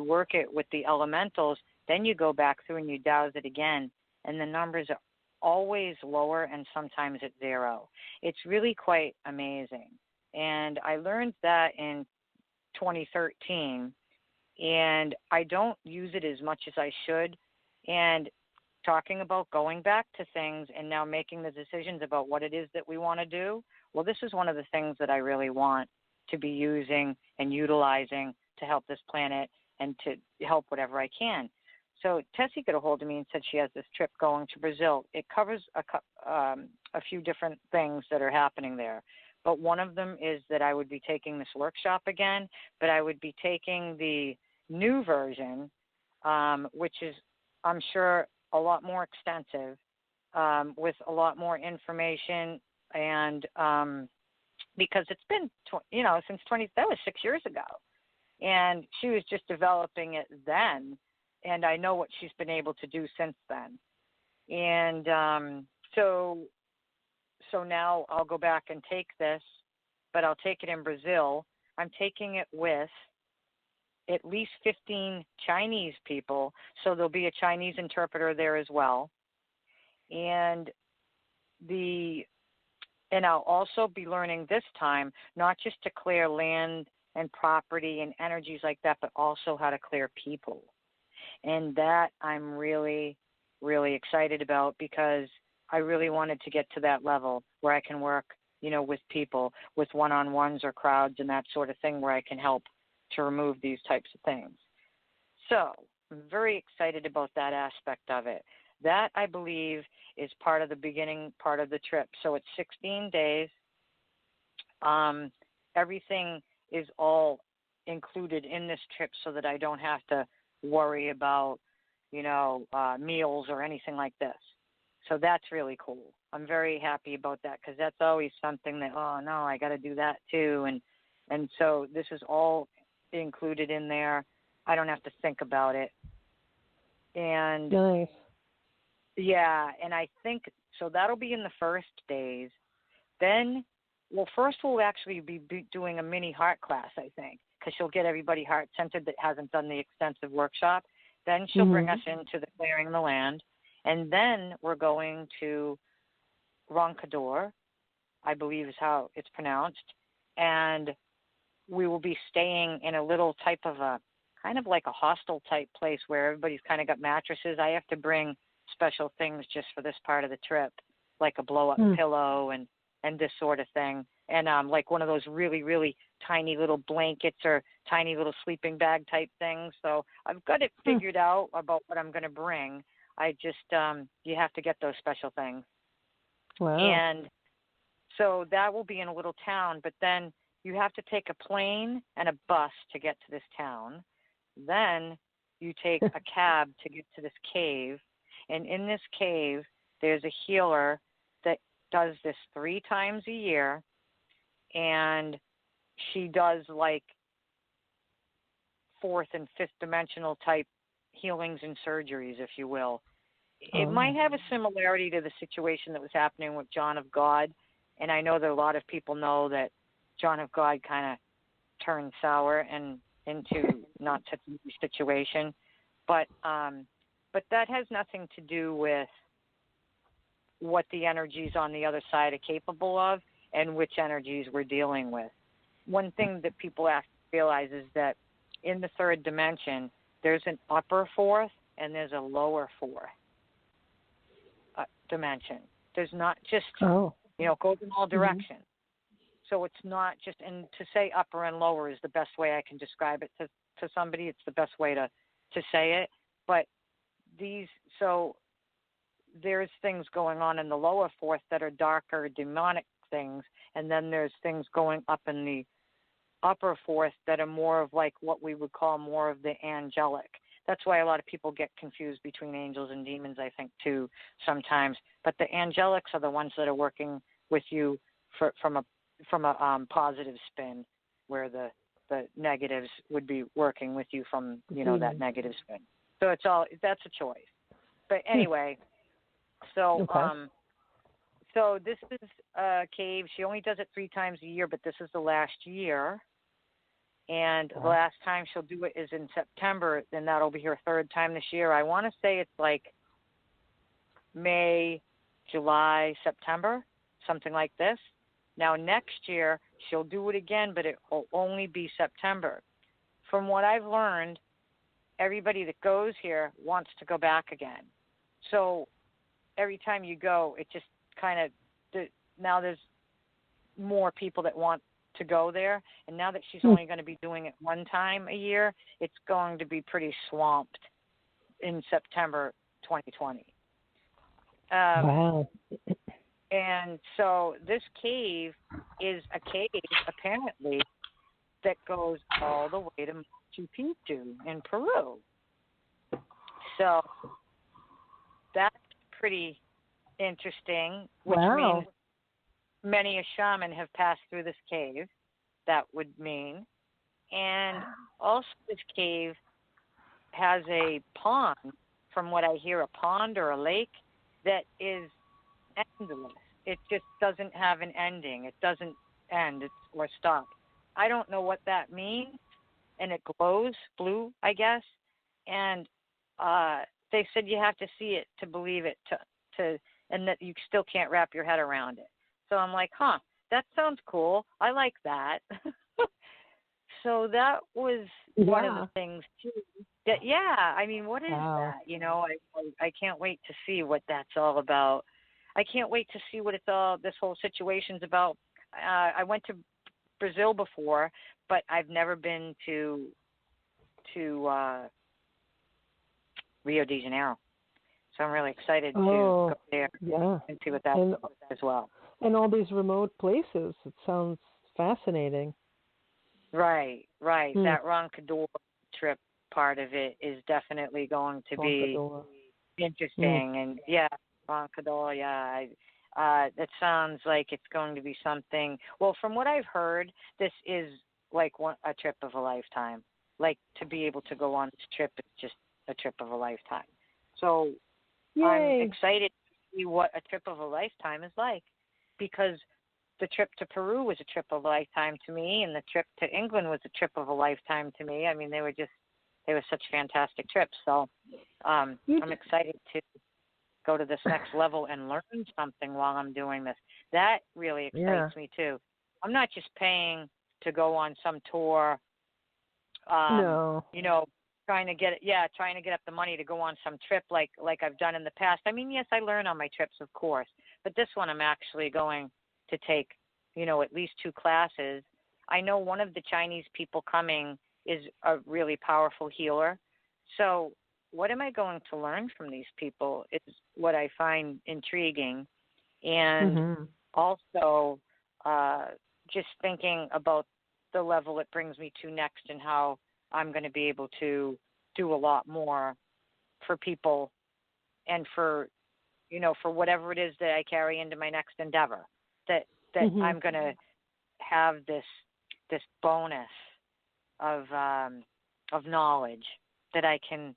work it with the elementals, then you go back through and you douse it again, and the numbers are always lower and sometimes at 0. It's really quite amazing. And I learned that in 2013, and I don't use it as much as I should. And talking about going back to things and now making the decisions about what it is that we want to do, well, this is one of the things that I really want to be using and utilizing to help this planet and to help whatever I can. So Tessie got a hold of me and said she has this trip going to Brazil. It covers a few different things that are happening there. But one of them is that I would be taking this workshop again, but I would be taking the new version, which is, I'm sure, a lot more extensive, with a lot more information. And because it's been, since that was 6 years ago. And she was just developing it then. And I know what she's been able to do since then. And so now I'll go back and take this, but I'll take it in Brazil. I'm taking it with at least 15 Chinese people, so there'll be a Chinese interpreter there as well. And I'll also be learning this time not just to clear land and property and energies like that, but also how to clear people. And that I'm really, really excited about, because I really wanted to get to that level where I can work, with people, with one-on-ones or crowds and that sort of thing, where I can help to remove these types of things. So I'm very excited about that aspect of it. That, I believe, is part of the beginning part of the trip. So it's 16 days. Everything is all included in this trip so that I don't have to worry about, meals or anything like this. So that's really cool. I'm very happy about that, because that's always something that, oh, no, I got to do that too. And so this is all included in there. I don't have to think about it. And nice. Yeah, and I think, so that'll be in the first days. Then, first we'll actually be doing a mini heart class, I think, because she'll get everybody heart-centered that hasn't done the extensive workshop. Then she'll bring us into the Clearing the Land. And then we're going to Roncador, I believe is how it's pronounced. And we will be staying in a little type of a, kind of like a hostel type place where everybody's kind of got mattresses. I have to bring special things just for this part of the trip, like a blow-up pillow and this sort of thing. And like one of those really, really tiny little blankets or tiny little sleeping bag type things. So I've got it figured out about what I'm going to bring. I just, you have to get those special things. Wow. And so that will be in a little town, but then you have to take a plane and a bus to get to this town. Then you take a cab to get to this cave. And in this cave, there's a healer that does this 3 times a year. And she does like fourth and fifth dimensional type healings and surgeries, if you will. It might have a similarity to the situation that was happening with John of God, and I know that a lot of people know that John of God kind of turned sour and into not such a situation, but that has nothing to do with what the energies on the other side are capable of and which energies we're dealing with. One thing that people have to realize is that in the third dimension, there's an upper fourth and there's a lower fourth dimension. There's not just, it goes in all directions. So it's not just, and to say upper and lower is the best way I can describe it to somebody. It's the best way to say it. But there's things going on in the lower fourth that are darker, demonic things, and then there's things going up in the upper fourth that are more of like what we would call more of the angelic. That's why a lot of people get confused between angels and demons, I think, too, sometimes. But the angelics are the ones that are working with you from a positive spin, where the negatives would be working with you from, that negative spin. So that's a choice. But anyway, so this is a cave. She only does it 3 times a year, but this is the last year. And the last time she'll do it is in September, and that'll be her 3rd time this year. I want to say it's like May, July, September, something like this. Now, next year, she'll do it again, but it will only be September. From what I've learned, everybody that goes here wants to go back again. So every time you go, it just kind of, now there's more people that want to go there. And now that she's only going to be doing it 1 time a year, it's going to be pretty swamped in September 2020. Wow. And so this cave is a cave, apparently, that goes all the way to Machu Picchu in Peru. So that's pretty interesting, which means many a shaman have passed through this cave, that would mean. And also this cave has a pond, from what I hear, a pond or a lake that is endless. It just doesn't have an ending. It doesn't end or stop. I don't know what that means, and it glows blue, I guess. And they said you have to see it to believe it, and that you still can't wrap your head around it. So I'm like, that sounds cool. I like that. So that was one of the things too. That, I mean, what is that? I can't wait to see what that's all about. I can't wait to see what this whole situation's about. I went to Brazil before, but I've never been to Rio de Janeiro. So I'm really excited to go there and see what that is as well. And all these remote places. It sounds fascinating. Right. That Roncador trip part of it is definitely going to be interesting. And Roncador, it sounds like it's going to be something. Well, from what I've heard, this is like a trip of a lifetime. Like, to be able to go on this trip is just a trip of a lifetime. So I'm excited to see what a trip of a lifetime is like, because the trip to Peru was a trip of a lifetime to me, and the trip to England was a trip of a lifetime to me. I mean, they were such fantastic trips. So I'm excited to go to this next level and learn something while I'm doing this. That really excites me too. I'm not just paying to go on some tour, trying to get up the money to go on some trip like I've done in the past. I mean, yes, I learn on my trips, of course, but this one I'm actually going to take, at least 2 classes. I know one of the Chinese people coming is a really powerful healer. So what am I going to learn from these people is what I find intriguing. And also just thinking about the level it brings me to next, and how I'm going to be able to do a lot more for people, and for whatever it is that I carry into my next endeavor, that I'm going to have this bonus of of knowledge that I can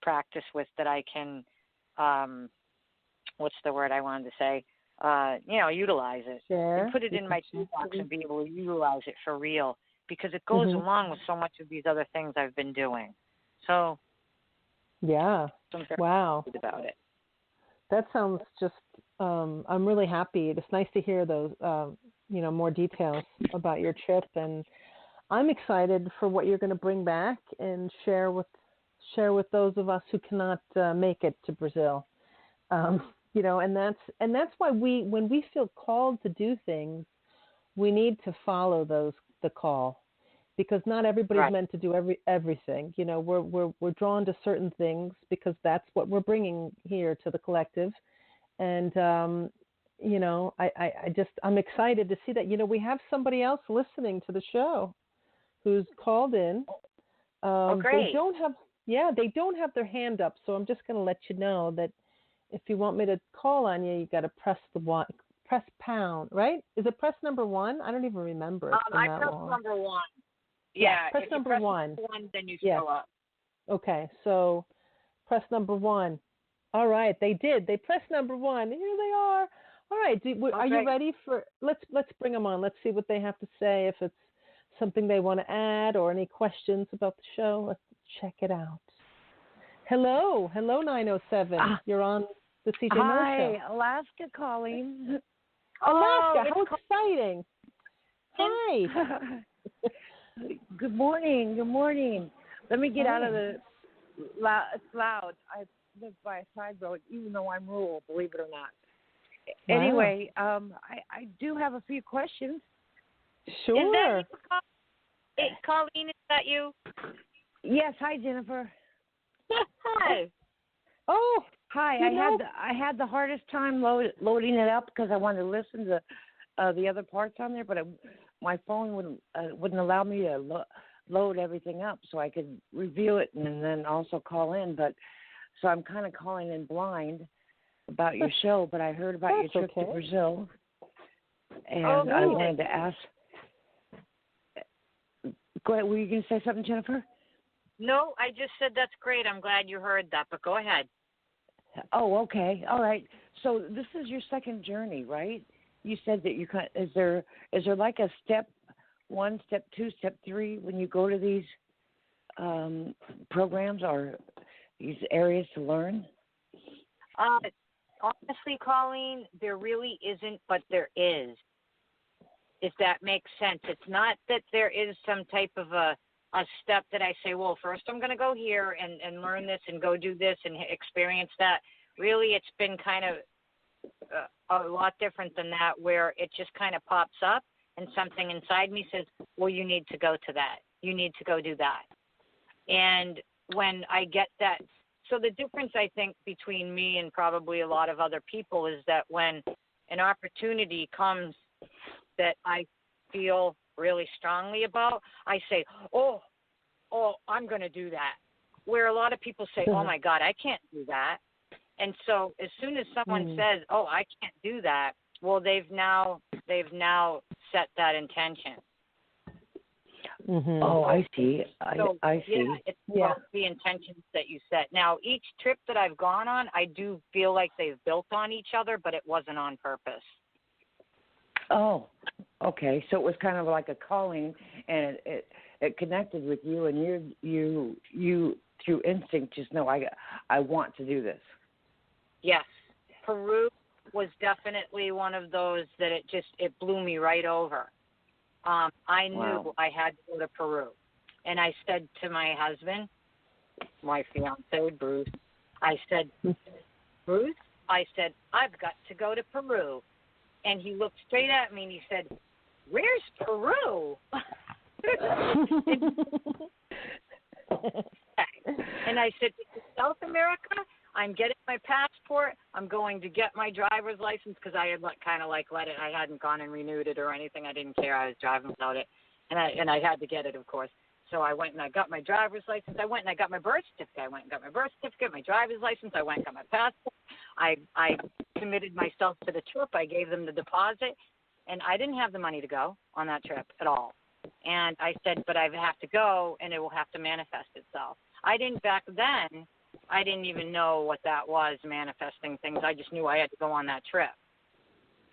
practice with, that I can what's the word I wanted to say? Utilize it. Share. And put it in my toolbox and be able to utilize it for real, because it goes along with so much of these other things I've been doing. So yeah. Wow. About it. That sounds just I'm really happy. It's nice to hear those more details about your trip, and I'm excited for what you're going to bring back and share with those of us who cannot make it to Brazil. And that's why when we feel called to do things, we need to follow the call, because not everybody's meant to do everything. We're drawn to certain things because that's what we're bringing here to the collective. And I'm excited to see that we have somebody else listening to the show who's called in. Great. They don't have their hand up, so I'm just going to let you know that if you want me to call on you, you got to press pound, right? Is it press number 1? I don't even remember. I press number 1. Yeah, press number 1. Number 1, then you show up. Okay, so press number 1. All right, they did. They pressed number 1. Here they are. All right, are you ready for? Let's bring them on. Let's see what they have to say. If it's something they want to add or any questions about the show, let's check it out. Hello, 907. You're on the CJ Mo Show. Hi, Alaska calling. Alaska, how exciting! Hi. Good morning. Let me get out of the. It's loud. I live by a side road, even though I'm rural. Believe it or not. Wow. Anyway, I do have a few questions. Sure. Is that you, Colleen? Is that you? Yes. Hi, Jennifer. Hi. Oh. Hi. I had the hardest time loading it up because I wanted to listen to the other parts on there, but my phone wouldn't allow me to load everything up so I could review it and then also call in. But so I'm kind of calling in blind about your show, but I heard about your trip to Brazil, and I wanted to ask. Go ahead. Were you going to say something, Jennifer? No, I just said that's great. I'm glad you heard that, but go ahead. Oh, okay. All right. So this is your second journey, right? You said that is there like a step 1, step 2, step 3 when you go to these programs or these areas to learn? Honestly, Colleen, there really isn't, but there is, if that makes sense. It's not that there is some type of a step that I say, well, first I'm going to go here and learn this and go do this and experience that. Really, it's been kind of a lot different than that, where it just kind of pops up and something inside me says, well, you need to go to that. You need to go do that. And when I get that, so the difference, I think, between me and probably a lot of other people is that when an opportunity comes that I feel really strongly about, I say, oh, I'm going to do that. Where a lot of people say, oh, my God, I can't do that. And so as soon as someone says, oh, I can't do that, well, they've now set that intention. Mm-hmm. Oh, I see. I see. Yeah, it's about the intentions that you set. Now, each trip that I've gone on, I do feel like they've built on each other, but it wasn't on purpose. Oh, okay. So it was kind of like a calling, and it connected with you, and you through instinct just know I want to do this. Yes, Peru was definitely one of those that it blew me right over. I knew I had to go to Peru, and I said to my husband, my fiance Bruce, I said, Bruce, I've got to go to Peru. And he looked straight at me and he said, where's Peru? And I said, South America? I'm getting my passport. I'm going to get my driver's license because I had let it. I hadn't gone and renewed it or anything. I didn't care. I was driving without it. And I had to get it, of course. So I went and I got my driver's license. I went and I got my birth certificate. I went and got my birth certificate, my driver's license. I went and got my passport. I committed myself to the trip. I gave them the deposit. And I didn't have the money to go on that trip at all. And I said, but I have to go, and it will have to manifest itself. Back then, I didn't even know what that was, manifesting things. I just knew I had to go on that trip.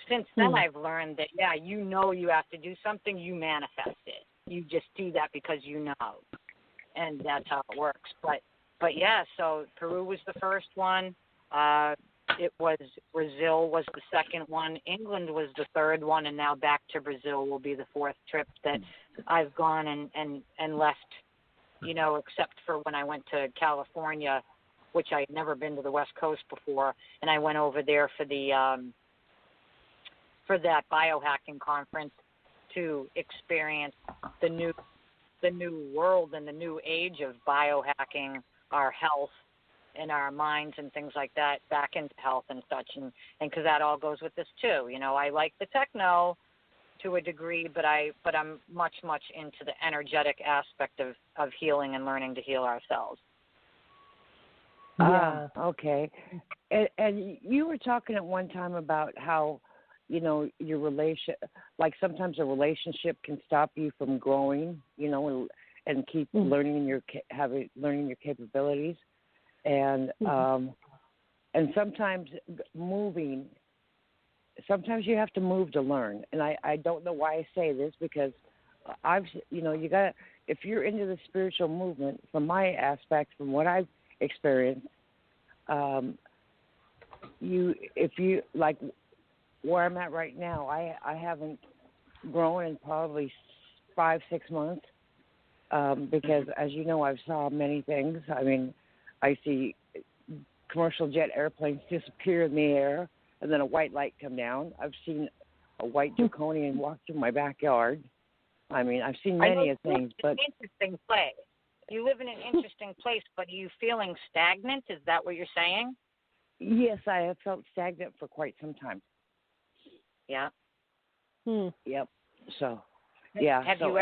Since then, I've learned that, you have to do something, you manifest it. You just do that because you know. And that's how it works. But yeah, so Peru was the first one. It was Brazil was the second one. England was the third one, and now back to Brazil will be the fourth trip that I've gone and left, except for when I went to California, which I had never been to the West Coast before, and I went over there for that biohacking conference to experience the new world and the new age of biohacking our health and our minds and things like that back into health and such, and because that all goes with this too. I like the techno to a degree, but I'm much into the energetic aspect of healing and learning to heal ourselves. Okay. And you were talking at one time about how, your relation, like sometimes a relationship can stop you from growing, and keep learning your capabilities. And sometimes sometimes you have to move to learn. And I don't know why I say this, because you got, if you're into the spiritual movement, from my aspect, from what I've experienced, if you like where I'm at right now, I haven't grown in probably 5-6 months, because as you know, I've saw many things. I mean, I see commercial jet airplanes disappear in the air, and then a white light come down. I've seen a white draconian walk through my backyard. I mean, I've seen many things. But interesting place. You live in an interesting place, but are you feeling stagnant? Is that what you're saying? Yes, I have felt stagnant for quite some time. Yeah. Yep. So, yeah. Have you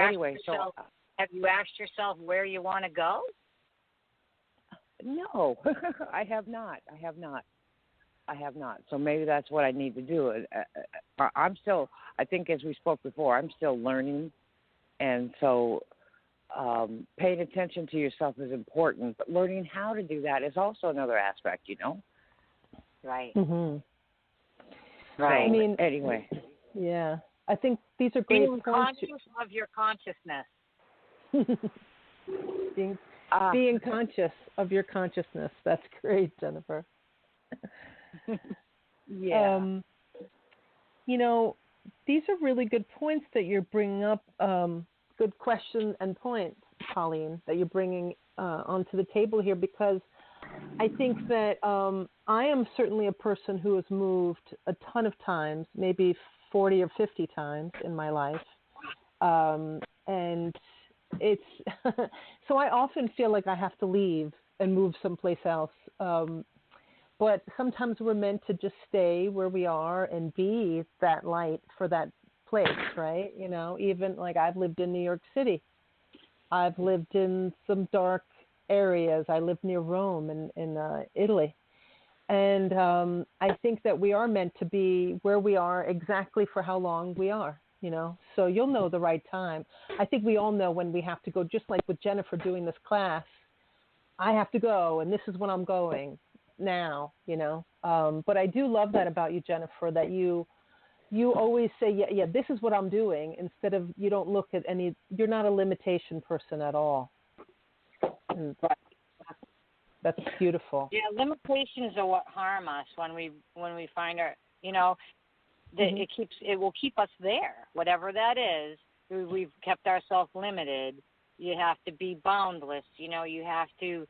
asked yourself where you want to go? No, I have not. So maybe that's what I need to do. I'm still, I think as we spoke before, I'm still learning. And so paying attention to yourself is important, but learning how to do that is also another aspect, Right. Mm-hmm. Right. I mean, anyway. Yeah. I think these are great points. Being conscious of your consciousness. Being conscious of your consciousness. That's great, Jennifer. Yeah. These are really good points that you're bringing up. Good question and points, Colleen, that you're bringing onto the table here, because I think that I am certainly a person who has moved a ton of times, maybe 40 or 50 times in my life. And it's so I often feel like I have to leave and move someplace else. But sometimes we're meant to just stay where we are and be that light for that place, right? Even like I've lived in New York City. I've lived in some dark areas. I lived near Rome in Italy. And I think that we are meant to be where we are exactly for how long we are, So you'll know the right time. I think we all know when we have to go, just like with Jennifer doing this class. I have to go, and this is when I'm going now, But I do love that about you, Jennifer, that you always say, yeah, this is what I'm doing, instead of you don't look at you're not a limitation person at all. And that's beautiful. Yeah, limitations are what harm us when we find our, it will keep us there, whatever that is. We've kept ourselves limited. You have to be boundless. You have to,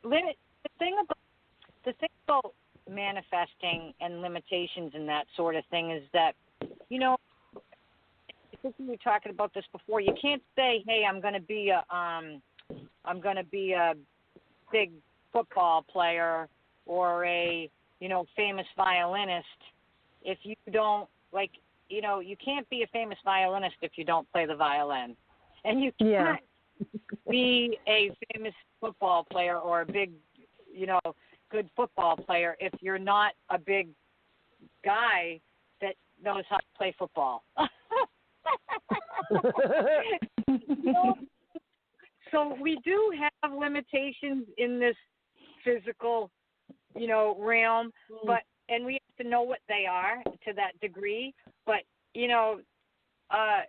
limit. The thing about manifesting and limitations and that sort of thing is that, I think we were talking about this before. You can't say, "Hey, I'm going to be a big football player or a famous violinist," if you don't you can't be a famous violinist if you don't play the violin, and you can't be a famous football player or a big good football player if you're not a big guy that knows how to play football. So we do have limitations in this physical, realm, and we have to know what they are to that degree. But,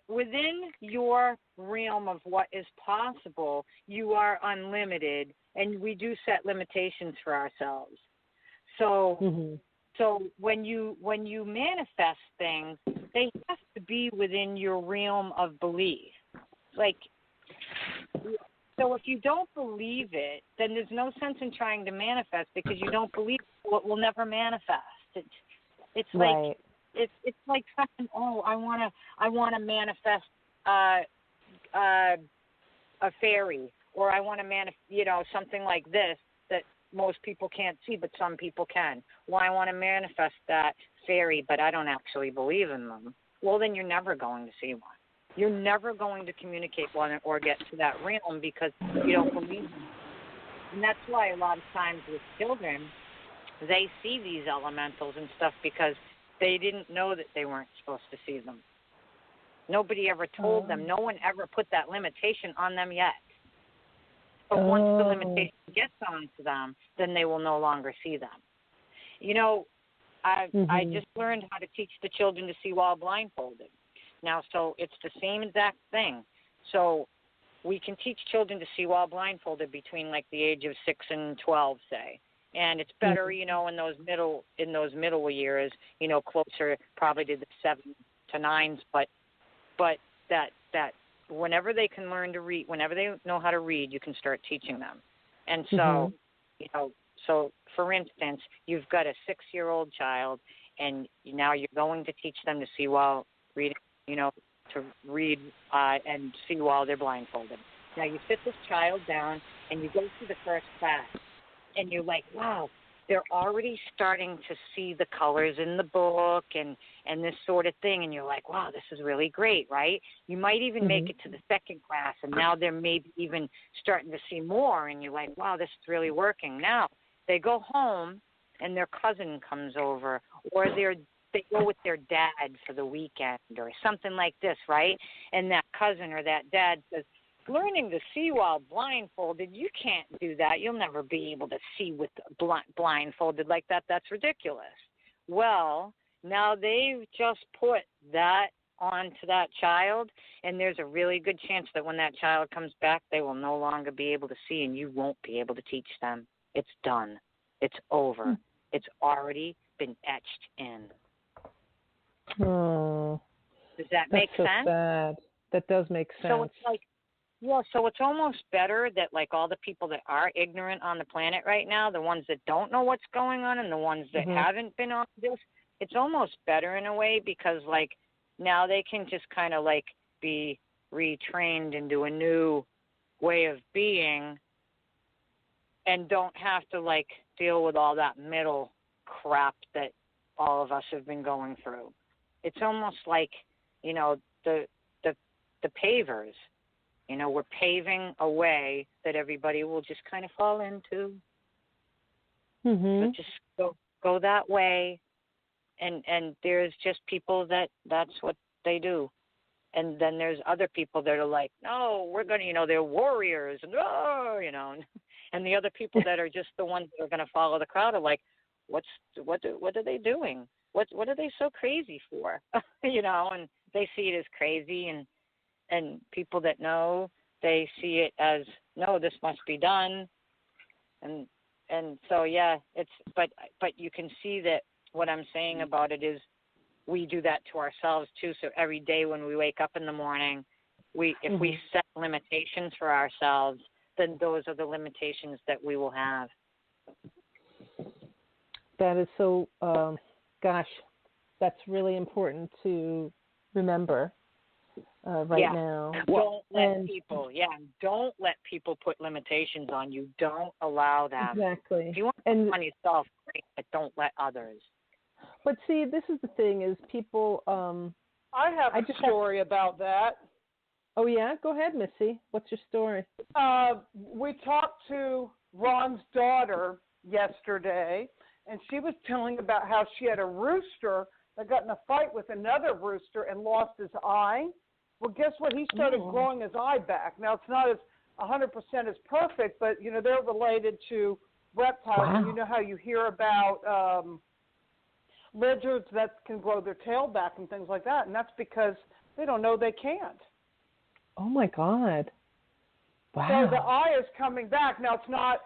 within your realm of what is possible, you are unlimited, and we do set limitations for ourselves. So, so when you manifest things, they have to be within your realm of belief. So if you don't believe it, then there's no sense in trying to manifest, because you don't believe it will never manifest. It's like right. it's like something. Oh, I want to manifest a fairy, or I want to something like this that most people can't see, but some people can. Well, I want to manifest that fairy, but I don't actually believe in them. Well, then you're never going to see one. You're never going to communicate one or get to that realm, because you don't believe them. And that's why a lot of times with children, they see these elementals and stuff because they didn't know that they weren't supposed to see them. Nobody ever told them. No one ever put that limitation on them yet. But once the limitation gets onto them, then they will no longer see them. I just learned how to teach the children to see while blindfolded. Now, so it's the same exact thing. So we can teach children to see while blindfolded between like the age of 6 and 12, say. And it's better, in those middle years, closer probably to the 7 to 9s, but that whenever they can learn to read, whenever they know how to read, you can start teaching them. And so, so for instance, you've got a 6-year-old child, and now you're going to teach them to see while reading, to read and see while they're blindfolded. Now you sit this child down, and you go through the first class, and you're like, wow, they're already starting to see the colors in the book and this sort of thing. And you're like, wow, this is really great, right? You might even make it to the second class, and now they're maybe even starting to see more. And you're like, wow, this is really working. Now they go home, and their cousin comes over, or they go with their dad for the weekend or something like this, right? And that cousin or that dad says, learning to see while blindfolded, you can't do that. You'll never be able to see with blindfolded like that. That's ridiculous. Well, now they've just put that onto that child, and there's a really good chance that when that child comes back, they will no longer be able to see, and you won't be able to teach them. It's done. It's over. It's already been etched in. Oh, does that make sense? Sad. That does make sense. So it's like, so it's almost better that like all the people that are ignorant on the planet right now, the ones that don't know what's going on and the ones that haven't been on this, it's almost better in a way, because like now they can just kind of like be retrained into a new way of being and don't have to like deal with all that middle crap that all of us have been going through. It's almost like, the pavers. We're paving a way that everybody will just kind of fall into. So just go that way, and there's just people that's what they do, and then there's other people that are like, no, we're gonna, they're warriors, and and the other people that are just the ones that are gonna follow the crowd are like, what are they doing? What are they so crazy for? And they see it as crazy, and people that know, they see it as, no, this must be done. And so, yeah, it's, but you can see that what I'm saying about it is we do that to ourselves too. So every day when we wake up in the morning, if we set limitations for ourselves, then those are the limitations that we will have. That is so, that's really important to remember. Now. Don't let people put limitations on you. Don't allow them. Exactly. If you want to put on yourself, great, but don't let others. But see, this is the thing: is people. I have a story about that. Oh yeah, go ahead, Missy. What's your story? We talked to Ron's daughter yesterday, and she was telling about how she had a rooster that got in a fight with another rooster and lost his eye. Well, guess what? He started growing his eye back. Now, it's not as 100% as perfect, but, they're related to reptiles. Wow. And you know how you hear about lizards that can grow their tail back and things like that, and that's because they don't know they can't. Oh, my God. Wow. So the eye is coming back. Now, it's not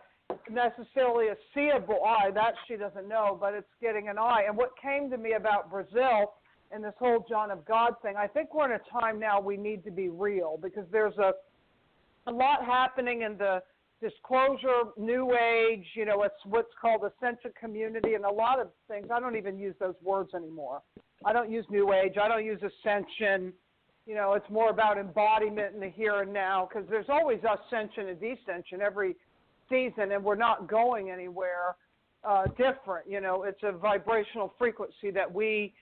necessarily a seeable eye. That she doesn't know, but it's getting an eye. And what came to me about Brazil and this whole John of God thing, I think we're in a time now we need to be real, because there's a lot happening in the disclosure, new age, it's what's called ascension community, and a lot of things. I don't even use those words anymore. I don't use new age. I don't use ascension. It's more about embodiment in the here and now, because there's always ascension and descension every season, and we're not going anywhere different. It's a vibrational frequency that we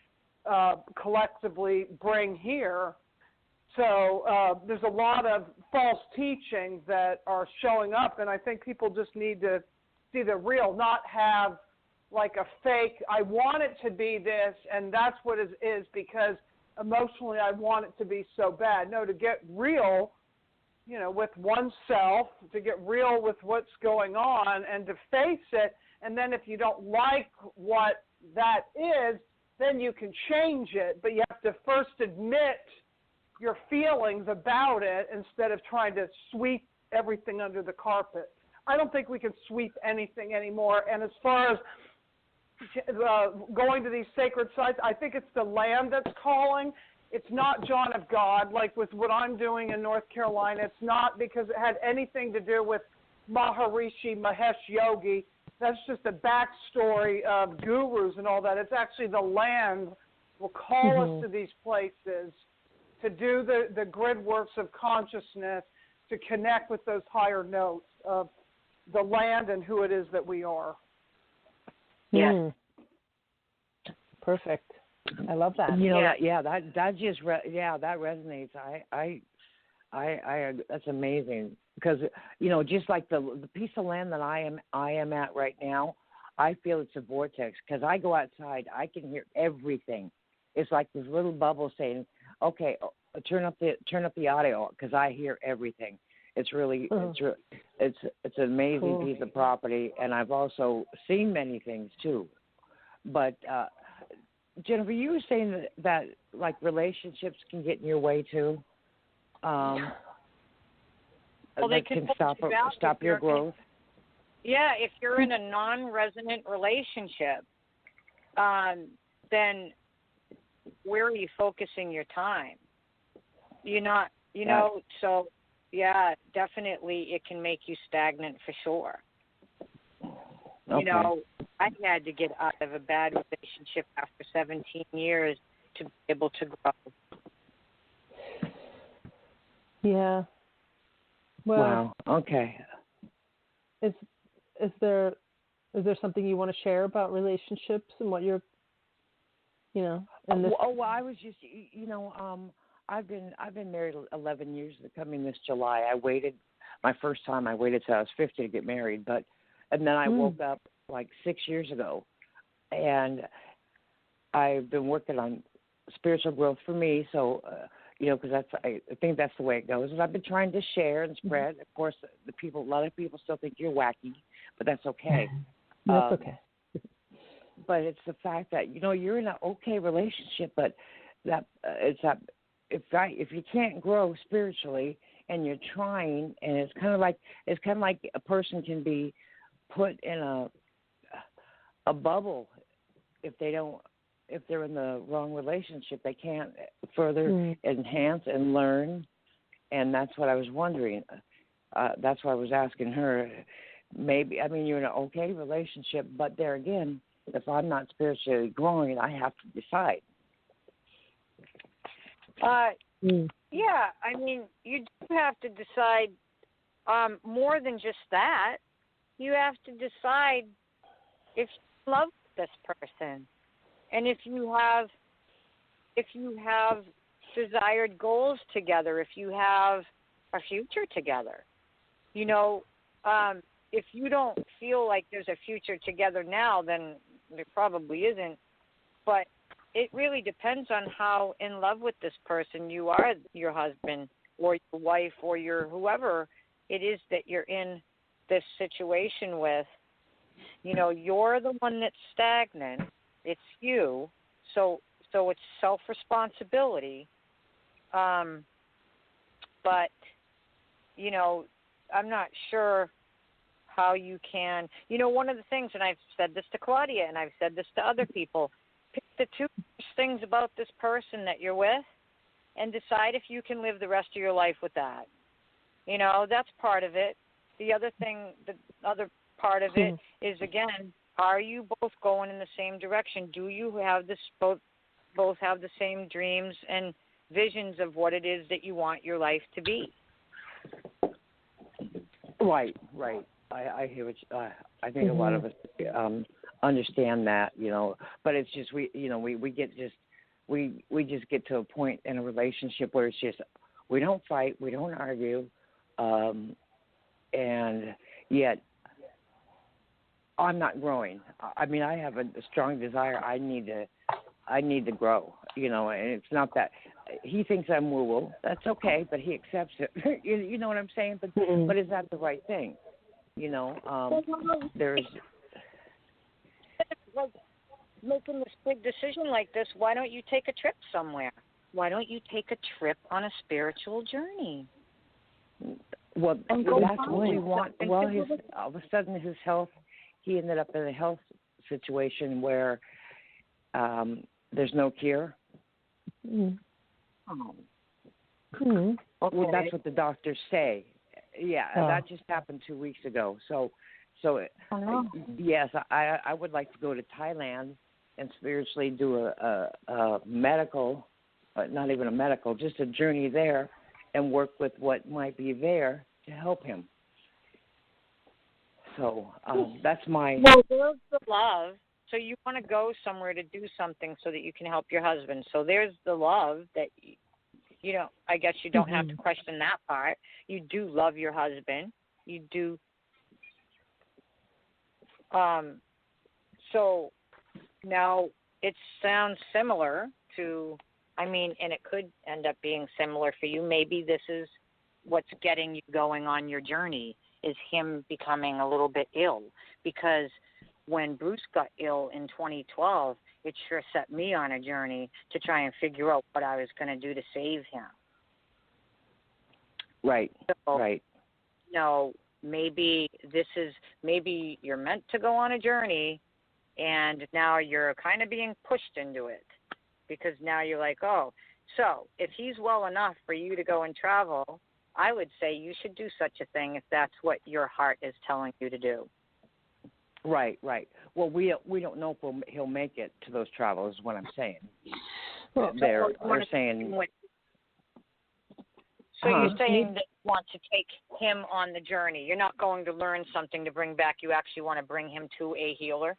collectively bring here. So there's a lot of false teachings that are showing up, and I think people just need to see the real, not have like a fake, I want it to be this, and that's what it is because emotionally I want it to be so bad. No, to get real, with oneself, to get real with what's going on and to face it, and then if you don't like what that is, then you can change it, but you have to first admit your feelings about it instead of trying to sweep everything under the carpet. I don't think we can sweep anything anymore. And as far as going to these sacred sites, I think it's the land that's calling. It's not John of God, like with what I'm doing in North Carolina. It's not because it had anything to do with Maharishi Mahesh Yogi. That's just a backstory of gurus and all that. It's actually the land will call us to these places to do the grid works of consciousness, to connect with those higher notes of the land and who it is that we are. Yes. Perfect. I love that. That just that resonates. I that's amazing, because just like the piece of land that I am at right now, I feel it's a vortex, because I go outside, I can hear everything. It's like this little bubble saying, okay, turn up the audio, because I hear everything. It's really it's an amazing piece of property, and I've also seen many things too. But Jennifer, you were saying that like relationships can get in your way too. Well, that can stop your growth. Yeah, if you're in a non-resonant relationship, then where are you focusing your time? You're not, so yeah, definitely it can make you stagnant for sure. Okay. I had to get out of a bad relationship after 17 years to be able to grow. Yeah. Well, wow. Okay. Is there something you want to share about relationships and what you're, in this? Well, I was just, I've been married 11 years. Coming this July, my first time I waited till I was 50 to get married, and then I woke up like 6 years ago, and I've been working on spiritual growth for me. So, because I think that's the way it goes. And I've been trying to share and spread. Of course, a lot of people still think you're wacky, but that's okay. That's okay. But it's the fact that you're in an okay relationship, but if you can't grow spiritually and you're trying, and it's kind of like a person can be put in a bubble if they're in the wrong relationship. They can't further enhance and learn, and that's what I was wondering. That's why I was asking her. Maybe, you're in an okay relationship, but there again, if I'm not spiritually growing, I have to decide. Yeah, you do have to decide more than just that. You have to decide if you love this person, and if you have desired goals together, if you have a future together. If you don't feel like there's a future together now, then there probably isn't. But it really depends on how in love with this person you are, your husband or your wife or your whoever it is that you're in this situation with. You know, you're the one that's stagnant. It's you. So it's self-responsibility. But, you know, I'm not sure how you can. You know, one of the things, and I've said this to Claudia and I've said this to other people, pick the two things about this person that you're with and decide if you can live the rest of your life with that. You know, that's part of it. The other thing, the other part of it is, again, are you both going in the same direction? Do you have this both have the same dreams and visions of what it is that you want your life to be? Right. I hear what I think a lot of us understand that, you know, but it's just we just get to a point in a relationship where it's just we don't fight, we don't argue, and yet I'm not growing. I mean, I have a strong desire. I need to grow, you know, and it's not that he thinks I'm woo-woo. That's okay, but he accepts it. You know what I'm saying? But is that the right thing? You know, there's like making this big decision like this. Why don't you take a trip somewhere? Why don't you take a trip on a spiritual journey? Well, that's what we want. Well, all of a sudden his health, he ended up in a health situation where there's no cure. Oh. Okay. Well, that's what the doctors say. Yeah, that just happened 2 weeks ago. So yes, I would like to go to Thailand and spiritually do a medical, not even a medical, just a journey there and work with what might be there to help him. So that's my... Well, there's the love. So you want to go somewhere to do something so that you can help your husband. So there's the love that, you know, I guess you don't have to question that part. You do love your husband. You do. So now it sounds similar to, I mean, and it could end up being similar for you. Maybe this is what's getting you going on your journey, is him becoming a little bit ill. Because when Bruce got ill in 2012, it sure set me on a journey to try and figure out what I was going to do to save him. Right, so, right. You know, maybe you're meant to go on a journey, and now you're kind of being pushed into it, because now you're like, oh, so if he's well enough for you to go and travel, I would say you should do such a thing if that's what your heart is telling you to do. Right. Well, we don't know if he'll make it to those travels, is what I'm saying. Well, they're saying... So you're saying that you want to take him on the journey. You're not going to learn something to bring back. You actually want to bring him to a healer?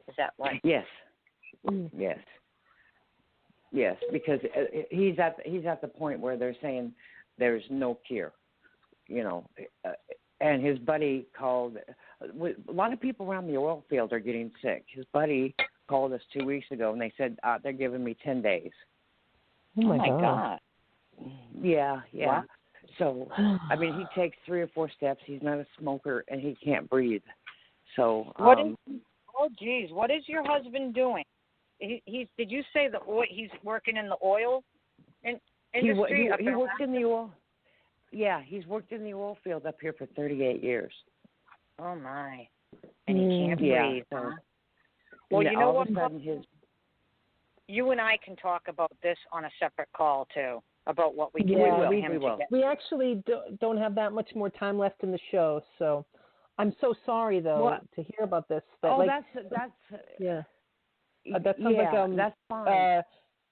Is that right? Yes. Yes, because he's at the point where they're saying there's no cure, you know. And his buddy called. A lot of people around the oil field are getting sick. His buddy called us 2 weeks ago, and they said they're giving me 10 days. Oh my God. Yeah. Wow. So, I mean, he takes 3 or 4 steps. He's not a smoker, and he can't breathe. So, what is your husband doing? Did you say he's working in the oil industry? He worked in the oil. Yeah, he's worked in the oil field up here for 38 years. Oh my! And he can't breathe. Huh? Well, you know what? You and I can talk about this on a separate call too, about what we can do with him. We will. We actually don't have that much more time left in the show, so I'm so sorry though to hear about this. That sounds like that's fine.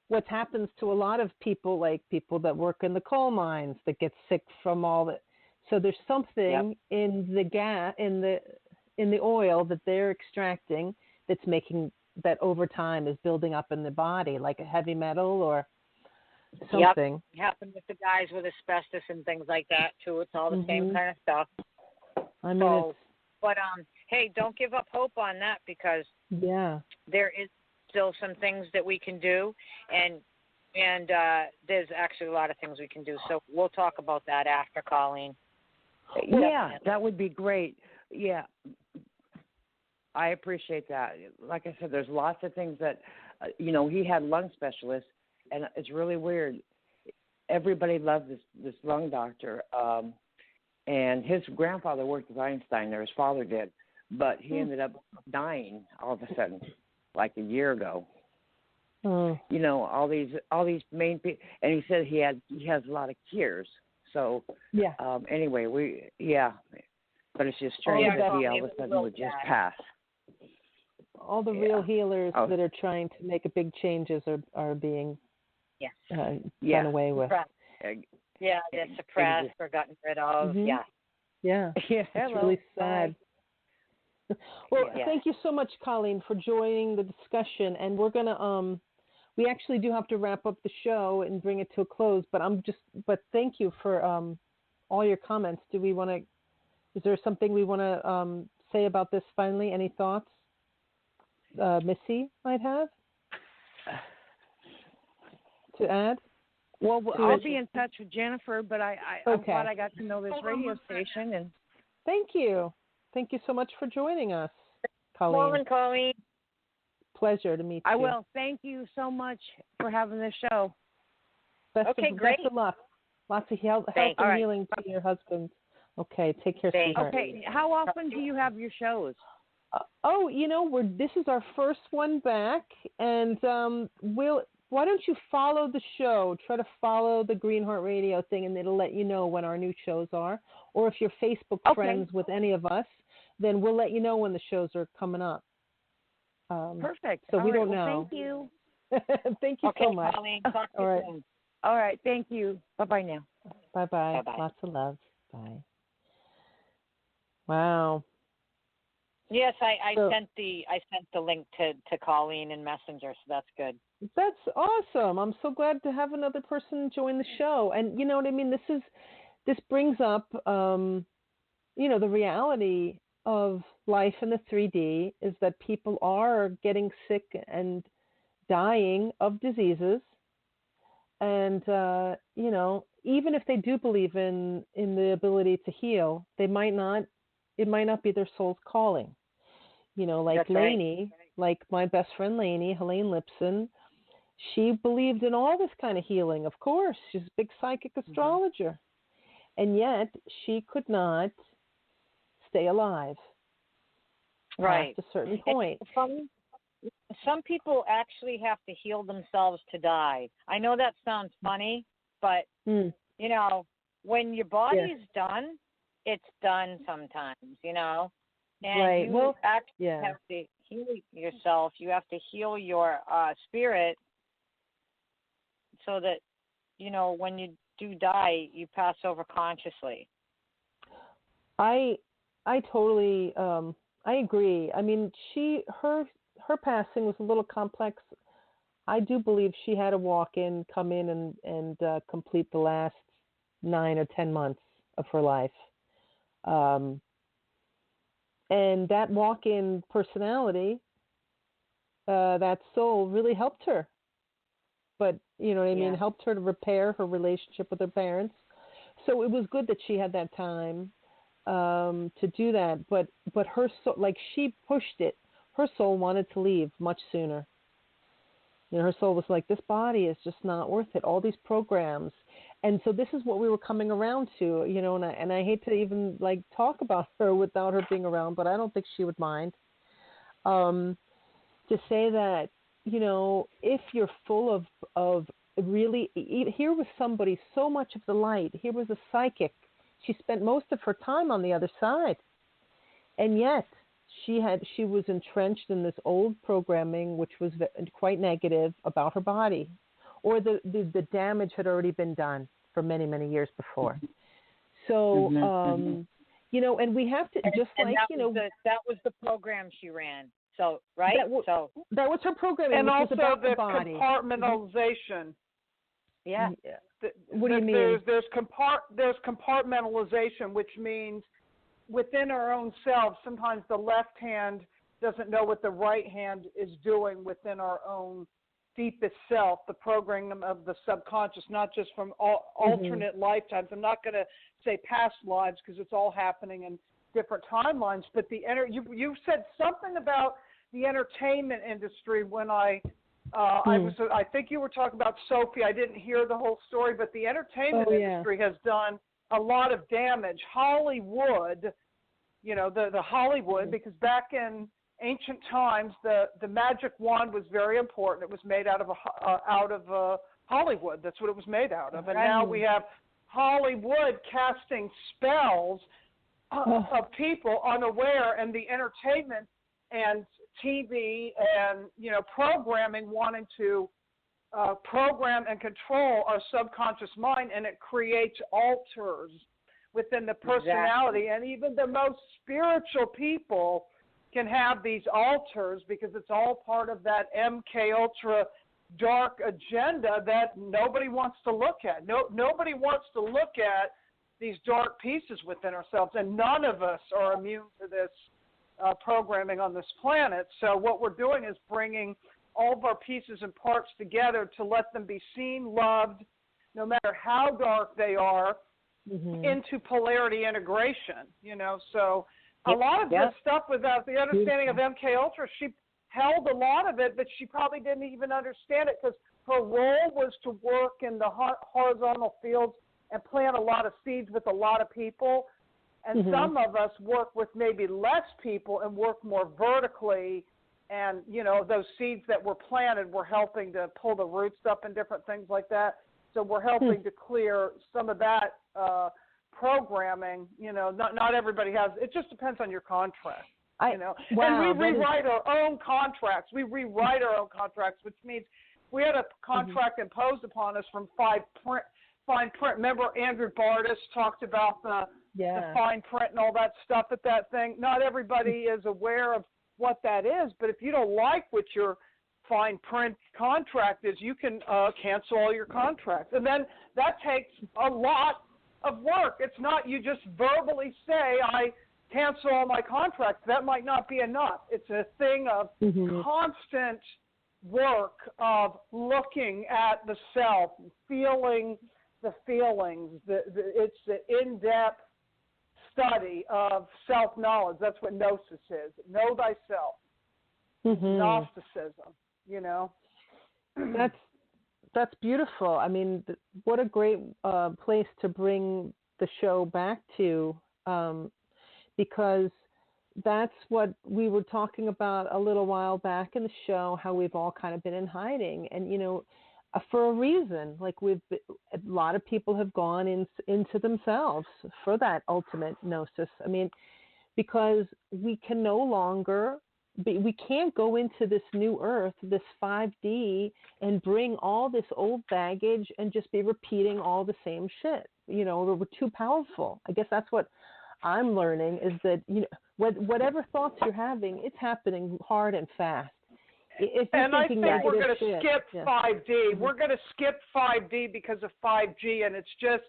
What happens to a lot of people, like people that work in the coal mines that get sick from all that. So there's something in the in the oil that they're extracting that's making that over time is building up in the body, like a heavy metal or something. Yep. It happened with the guys with asbestos and things like that too. It's all the same kind of stuff. I mean, but hey, don't give up hope on that, because there is still some things that we can do, and there's actually a lot of things we can do. So we'll talk about that after, Colleen. Yeah, that would be great. Yeah, I appreciate that. Like I said, there's lots of things that, he had lung specialists, and it's really weird. Everybody loved this lung doctor, and his grandfather worked with Einstein, or his father did, but he ended up dying all of a sudden, like a year ago. All these main people, and he said he has a lot of cures. So anyway, but it's just strange that he all of a sudden would just pass. All the real healers that are trying to make a big changes are being done away with. Yeah, they're suppressed or gotten rid of. Mm-hmm. Yeah. It's really sad. Well, thank you so much, Colleen, for joining the discussion. And we're gonna we actually do have to wrap up the show and bring it to a close. But thank you for all your comments. Is there something we want to say about this finally? Any thoughts? Missy might have to add? Well, I'll be in touch with Jennifer, but I'm glad I got to know this radio station. And thank you so much for joining us, Colleen. Colleen. Pleasure to meet you. I will. Thank you so much for having this show. Best of luck. Lots of health and healing to your husband. Okay, take care, sweetheart. Okay, how often do you have your shows? This is our first one back, and why don't you follow the show? Try to follow the Green Heart Radio thing, and it'll let you know when our new shows are. Or if you're Facebook friends with any of us, then we'll let you know when the shows are coming up. Perfect. So we don't know. Thank you. Thank you so much. Colleen, talk to you soon. All right. Thank you. Bye-bye now. Bye-bye. Lots of love. Bye. Wow. Yes, I sent the link to Colleen in Messenger, so that's good. That's awesome. I'm so glad to have another person join the show. And you know what I mean? This brings up the reality of life in the 3D is that people are getting sick and dying of diseases. And even if they do believe in the ability to heal, it might not be their soul's calling. Like That's Lainey, like my best friend Lainey, Helene Lipson, she believed in all this kind of healing. Of course, she's a big psychic astrologer. And yet she could not stay alive past a certain point. Some people actually have to heal themselves to die. I know that sounds funny, but when your body's done, it's done sometimes, And you actually have to heal yourself. You have to heal your spirit so that, when you do die, you pass over consciously. I totally I agree. I mean, her passing was a little complex. I do believe she had to come in and complete the last 9 or 10 months of her life. And that walk-in personality, that soul really helped her. But, helped her to repair her relationship with her parents. So it was good that she had that time to do that. But her soul, she pushed it. Her soul wanted to leave much sooner. Her soul was like, this body is just not worth it. All these programs. And so this is what we were coming around to, and I hate to even talk about her without her being around, but I don't think she would mind. To say that, if you're full of really, here was somebody, so much of the light. Here was a psychic. She spent most of her time on the other side. And yet she was entrenched in this old programming, which was quite negative about her body, or the damage had already been done for many, many years before. So, and we have to that was the program she ran. So, right? That was her programming. And also about the body. Compartmentalization. Yeah. What do you mean? There's compartmentalization, which means within our own selves, sometimes the left hand doesn't know what the right hand is doing within our own deepest self, the programming of the subconscious, not just from alternate lifetimes. I'm not going to say past lives because it's all happening in different timelines, but you said something about the entertainment industry when I think you were talking about Sophie. I didn't hear the whole story, but the entertainment industry has done a lot of damage. Hollywood, the Hollywood, because back in ancient times, the magic wand was very important. It was made out of Hollywood. That's what it was made out of. And now we have Hollywood casting spells of people unaware, and the entertainment and TV and programming wanting to program and control our subconscious mind, and it creates alters within the personality. Exactly. And even the most spiritual people can have these alters because it's all part of that MK Ultra dark agenda that nobody wants to look at. Nobody wants to look at these dark pieces within ourselves, and none of us are immune to this programming on this planet. So what we're doing is bringing all of our pieces and parts together to let them be seen, loved, no matter how dark they are, into polarity integration. So a lot of this stuff without the understanding of MK Ultra, she held a lot of it, but she probably didn't even understand it because her role was to work in the horizontal fields and plant a lot of seeds with a lot of people. And some of us work with maybe less people and work more vertically. And, those seeds that were planted, we're helping to pull the roots up and different things like that. So we're helping to clear some of that programming. Not everybody has. It just depends on your contract. Wow, and we rewrite our own contracts. We rewrite our own contracts, which means we had a contract imposed upon us from fine print. Remember, Andrew Bardis talked about the fine print and all that stuff at that thing. Not everybody is aware of what that is, but if you don't like what your fine print contract is, you can cancel all your contracts. And then that takes a lot of work. It's not you just verbally say, I cancel all my contracts. That might not be enough. It's a thing of constant work of looking at the self, feeling the feelings. It's the in-depth study of self-knowledge. That's what gnosis is. Know thyself. Gnosticism, That's beautiful. I mean, what a great place to bring the show back to, because that's what we were talking about a little while back in the show, how we've all kind of been in hiding. And, for a reason, like a lot of people have gone into themselves for that ultimate gnosis. I mean, because we can no longer, we can't go into this new earth, this 5D, and bring all this old baggage and just be repeating all the same shit. We're too powerful. I guess that's what I'm learning, is that, whatever thoughts you're having, it's happening hard and fast. And I think we're going to skip 5D. We're going to skip 5D because of 5G, and it's just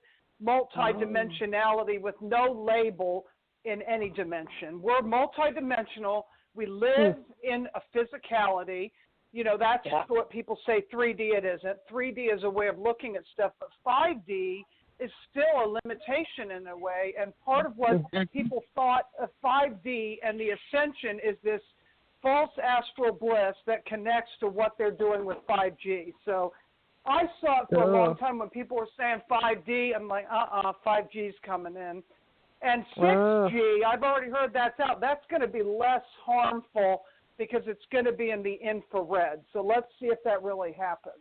multidimensionality with no label in any dimension. We're multidimensional. We live in a physicality. That's what people say 3D it isn't. 3D is a way of looking at stuff, but 5D is still a limitation in a way. And part of what people thought of 5D and the ascension is this false astral bliss that connects to what they're doing with 5G. So I saw it for a long time when people were saying 5D. I'm like, 5G's coming in. And 6G, I've already heard that's out. That's going to be less harmful because it's going to be in the infrared. So let's see if that really happens.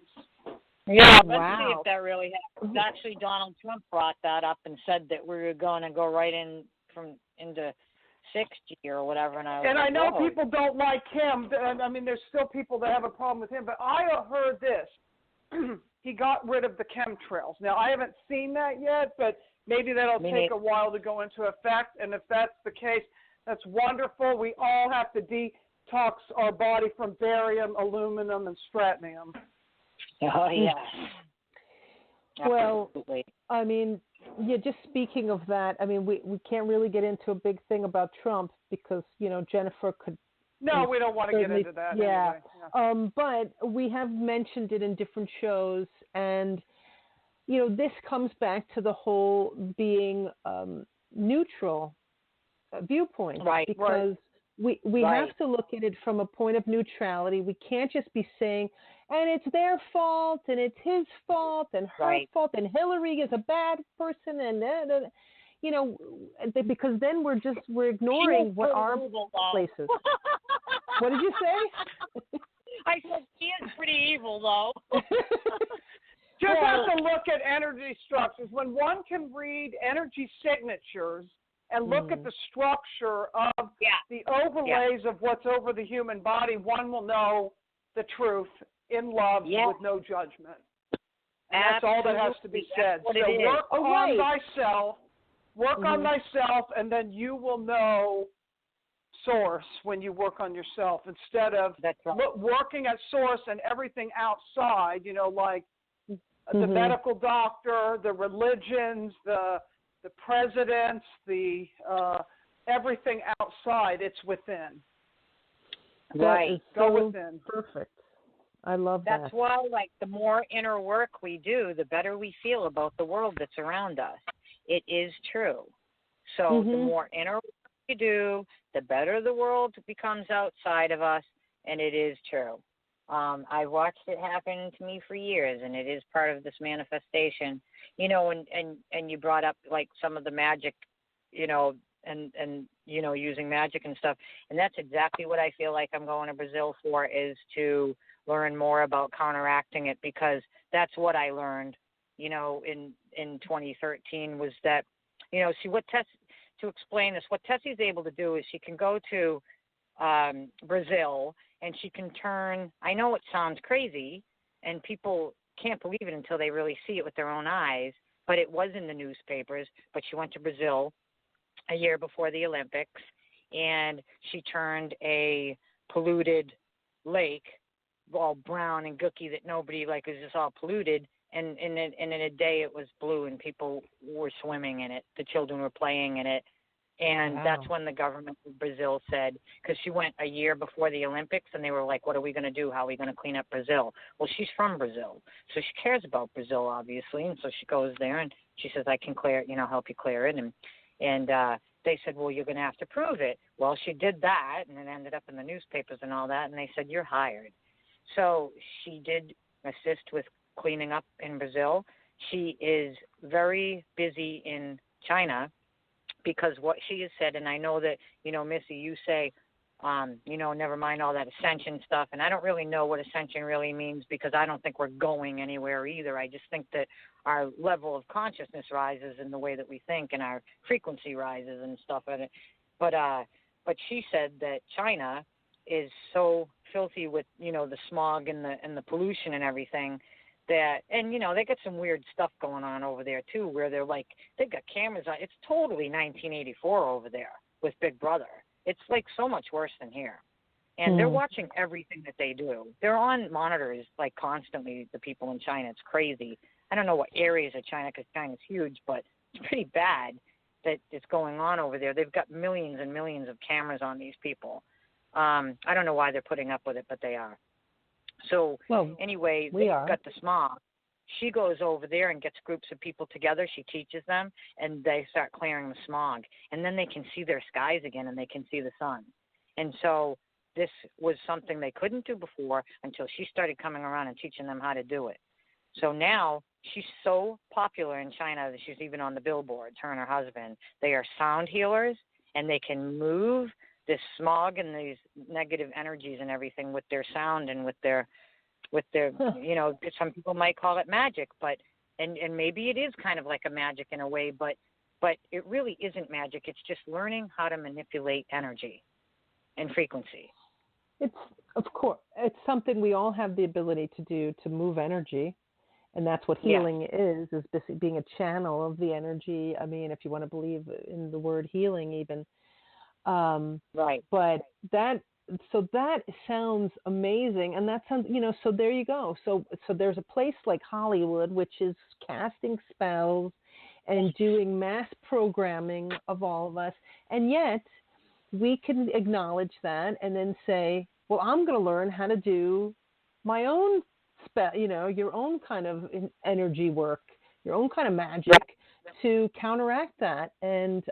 Yeah, let's see if that really happens. Actually, Donald Trump brought that up and said that we were going to go right into 6G or whatever. And I know people don't like him. I mean, there's still people that have a problem with him. But I heard this. He got rid of the chemtrails. Now, I haven't seen that yet, but maybe that'll take a while to go into effect. And if that's the case, that's wonderful. We all have to detox our body from barium, aluminum, and strontium. Oh, yes. Well, I mean, just speaking of that, I mean, we can't really get into a big thing about Trump because, Jennifer could No, we don't want to get into that. Yeah. Anyway. But we have mentioned it in different shows, and this comes back to the whole being neutral viewpoint, right? Because we have to look at it from a point of neutrality. We can't just be saying, and it's their fault, and it's his fault, and her fault, and Hillary is a bad person, and because then we're ignoring what our place is. What did you say? I said she is pretty evil, though. Just have to look at energy structures. When one can read energy signatures and look at the structure of the overlays of what's over the human body, one will know the truth in love with no judgment. And that's all that has to be said. So work on thyself. Work on thyself, and then you will know source when you work on yourself, instead of working at source and everything outside, like the medical doctor, the religions, the presidents, the everything outside. It's within. Right. Go within. Perfect. I love that. That's why, the more inner work we do, the better we feel about the world that's around us. It is true. So the more inner work we do, the better the world becomes outside of us, and it is true. I've watched it happen to me for years, and it is part of this manifestation. And you brought up some of the magic, and using magic and stuff, and that's exactly what I feel like I'm going to Brazil for, is to learn more about counteracting it, because that's what I learned. In 2013 was that, to explain this, what Tessie's able to do is she can go to Brazil and she can turn, I know it sounds crazy and people can't believe it until they really see it with their own eyes, but it was in the newspapers, but she went to Brazil a year before the Olympics and she turned a polluted lake all brown and gooky that nobody was just all polluted. And in a day it was blue and people were swimming in it. The children were playing in it. And that's when the government of Brazil said, because she went a year before the Olympics and they were like, what are we going to do? How are we going to clean up Brazil? Well, she's from Brazil. So she cares about Brazil, obviously. And so she goes there and she says, I can clear it, help you clear it. And they said, well, you're going to have to prove it. Well, she did that and it ended up in the newspapers and all that. And they said, you're hired. So she did assist with cleaning up in Brazil. She is very busy in China because what she has said, and I know that, Missy, you say, never mind all that ascension stuff, and I don't really know what ascension really means because I don't think we're going anywhere either. I just think that our level of consciousness rises in the way that we think and our frequency rises and stuff. But she said that China is so filthy with, the smog and the pollution and everything that, and, they got some weird stuff going on over there too, where they've got cameras on. It's totally 1984 over there with Big Brother. It's so much worse than here. And they're watching everything that they do. They're on monitors constantly, the people in China. It's crazy. I don't know what areas of China, because China's huge, but it's pretty bad that it's going on over there. They've got millions and millions of cameras on these people. I don't know why they're putting up with it, but they are. So anyway, they've got the smog. She goes over there and gets groups of people together. She teaches them, and they start clearing the smog. And then they can see their skies again, and they can see the sun. And so this was something they couldn't do before until she started coming around and teaching them how to do it. So now she's so popular in China that she's even on the billboards, her and her husband. They are sound healers, and they can move this smog and these negative energies and everything with their sound and with their some people might call it magic, but and maybe it is kind of like a magic in a way, but it really isn't magic. It's just learning how to manipulate energy and frequency. It's, of course, it's something we all have the ability to do, to move energy. And that's what healing is being a channel of the energy. I mean, if you want to believe in the word healing even. Right. But that sounds amazing. And that sounds, so there you go. So there's a place like Hollywood, which is casting spells and doing mass programming of all of us. And yet we can acknowledge that and then say, well, I'm going to learn how to do my own, your own kind of energy work, your own kind of magic to counteract that. And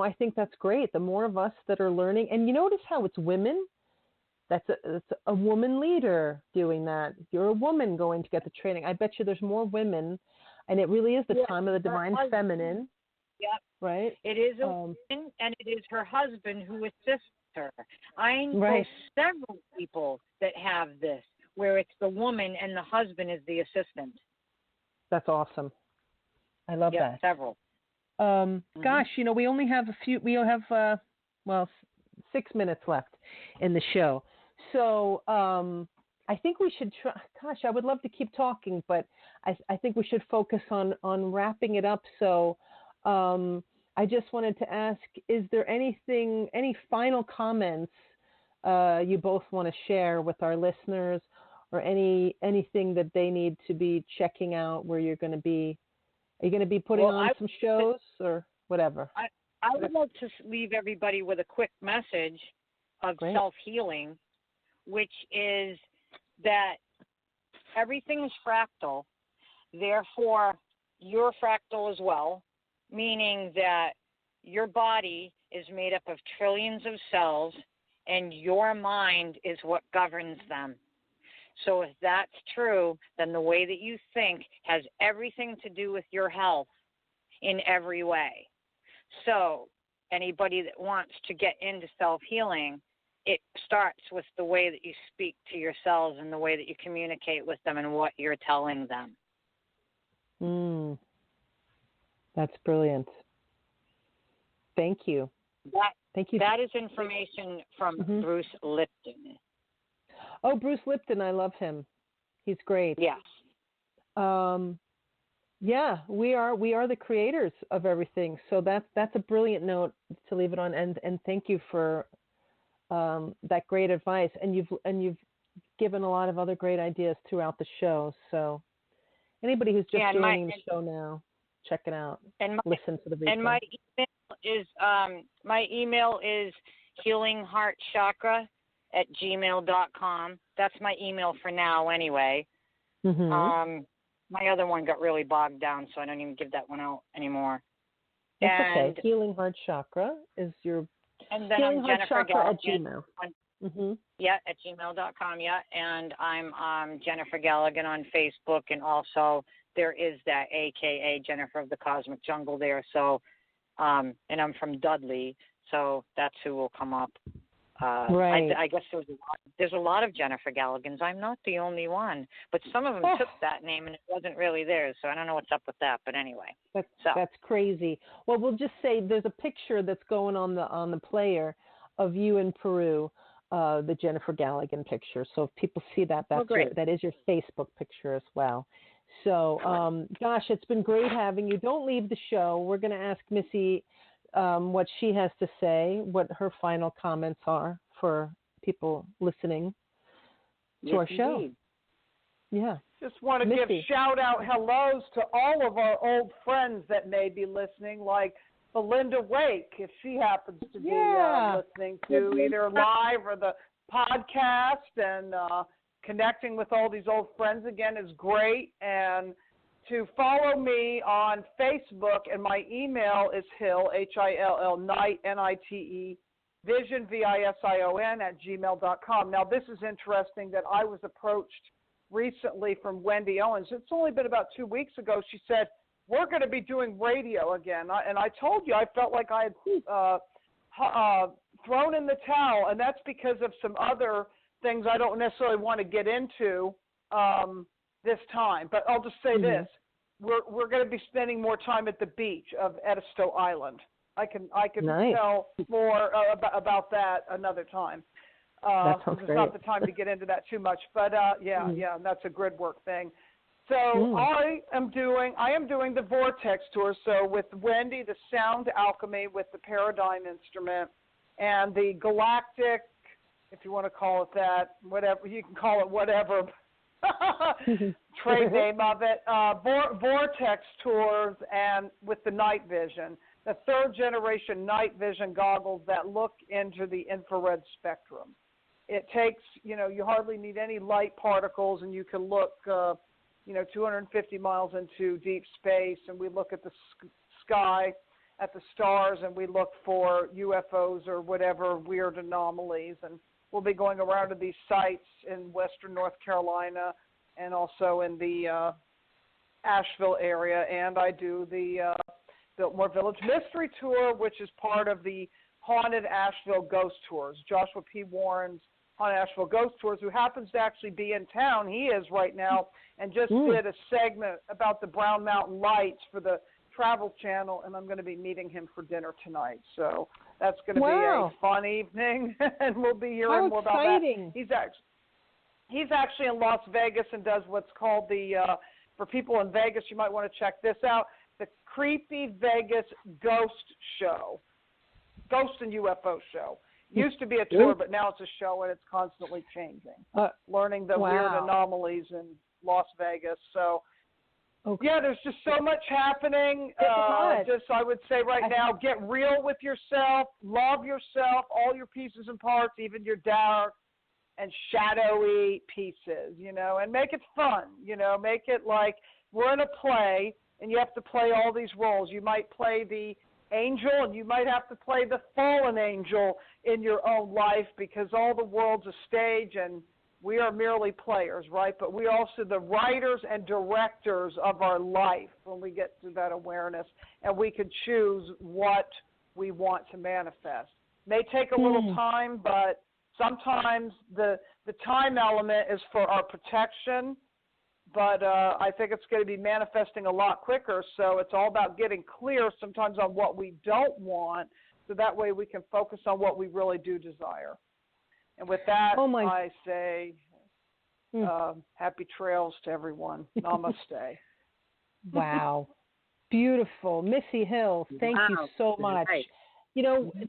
I think that's great. The more of us that are learning, and you notice how it's women. That's a woman leader doing that. You're a woman going to get the training. I bet you there's more women, and it really is the time of the divine feminine. Yep. Right. It is a woman, and it is her husband who assists her. I know several people that have this, where it's the woman and the husband is the assistant. That's awesome. I love that. Several. Gosh, we only have 6 minutes left in the show. So I think we should try. Gosh, I would love to keep talking, but I think we should focus on wrapping it up. So I just wanted to ask, is there any final comments you both want to share with our listeners, or anything that they need to be checking out where you're going to be? Are you going to be putting on some shows or whatever? I would love to leave everybody with a quick message of self-healing, which is that everything is fractal. Therefore, you're fractal as well, meaning that your body is made up of trillions of cells, and your mind is what governs them. So if that's true, then the way that you think has everything to do with your health in every way. So anybody that wants to get into self-healing, it starts with the way that you speak to your cells and the way that you communicate with them and what you're telling them. That's brilliant. Thank you. Thank you. That is information from Bruce Lipton. Oh, Bruce Lipton, I love him. He's great. Yes. We are the creators of everything. So that's a brilliant note to leave it on. And thank you for that great advice. And you've given a lot of other great ideas throughout the show. So anybody who's just joining the show now, check it out. Listen to the replay. And my email is healingheartchakra@gmail.com. That's my email for now anyway. My other one got really bogged down, so I don't even give that one out anymore. It's okay. Healing Heart Chakra is your... And then I'm Jennifer Galligan. At Gmail. At gmail.com, And I'm Jennifer Galligan on Facebook, and also there is that AKA Jennifer of the Cosmic Jungle there. So, and I'm from Dudley, so that's who will come up. I guess there's a lot of Jennifer Galligans. I'm not the only one, but some of them took that name and it wasn't really theirs. So I don't know what's up with that. But anyway, that's crazy. Well, we'll just say there's a picture that's going on the player of you in Peru, the Jennifer Galligan picture. So if people see that, that is your Facebook picture as well. So, gosh, it's been great having you. Don't leave the show. We're going to ask Missy what she has to say, what her final comments are for people listening to our show. Indeed. Yeah. Just want to give shout-out hellos to all of our old friends that may be listening, like Belinda Wake, if she happens to be listening to either live or the podcast, and connecting with all these old friends again is great. And to follow me on Facebook, and my email is Hill, Hill, Night, Nite, Vision, Vision, @gmail.com. Now, this is interesting that I was approached recently from Wendy Owens. It's only been about 2 weeks ago. She said, we're going to be doing radio again. And I told you I felt like I had thrown in the towel, and that's because of some other things I don't necessarily want to get into this time. But I'll just say this. We're going to be spending more time at the beach of Edisto Island. I can tell more about that another time. That sounds great. It's not the time to get into that too much, but that's a grid work thing. So I am doing the Vortex tour. So with Wendy, the Sound Alchemy with the Paradigm instrument, and the Galactic, if you want to call it that, whatever you can call it, whatever. Trade name of it, Vortex tours, and with the Night Vision. the third generation night vision goggles that look into the infrared spectrum. It takes, you hardly need any light particles, and you can look, 250 miles into deep space, and we look at the sky, at the stars, and we look for UFOs or whatever weird anomalies. And we'll be going around to these sites in western North Carolina and also in the Asheville area. And I do the Biltmore Village Mystery Tour, which is part of the Haunted Asheville Ghost Tours. Joshua P. Warren's Haunted Asheville Ghost Tours, who happens to actually be in town. He is right now, and just did a segment about the Brown Mountain Lights for the Travel Channel, and I'm going to be meeting him for dinner tonight. So that's going to be a fun evening, and we'll be hearing more about that. He's actually in Las Vegas and does what's called for people in Vegas, you might want to check this out, the Creepy Vegas Ghost Show, Ghost and UFO Show. Used to be a tour, but now it's a show, and it's constantly changing. Learning the weird anomalies in Las Vegas. So, there's just so much happening. I would say right now, get real with yourself, love yourself, all your pieces and parts, even your dark and shadowy pieces, and make it fun, make it like we're in a play, and you have to play all these roles. You might play the angel, and you might have to play the fallen angel in your own life, because all the world's a stage and we are merely players, right? But we are also the writers and directors of our life when we get to that awareness, and we can choose what we want to manifest. May take a little time, but sometimes the time element is for our protection, but I think it's going to be manifesting a lot quicker. So it's all about getting clear sometimes on what we don't want, so that way we can focus on what we really do desire. And with that, I say happy trails to everyone. Namaste. Wow. Beautiful. Missy Hill, thank you so much. Right.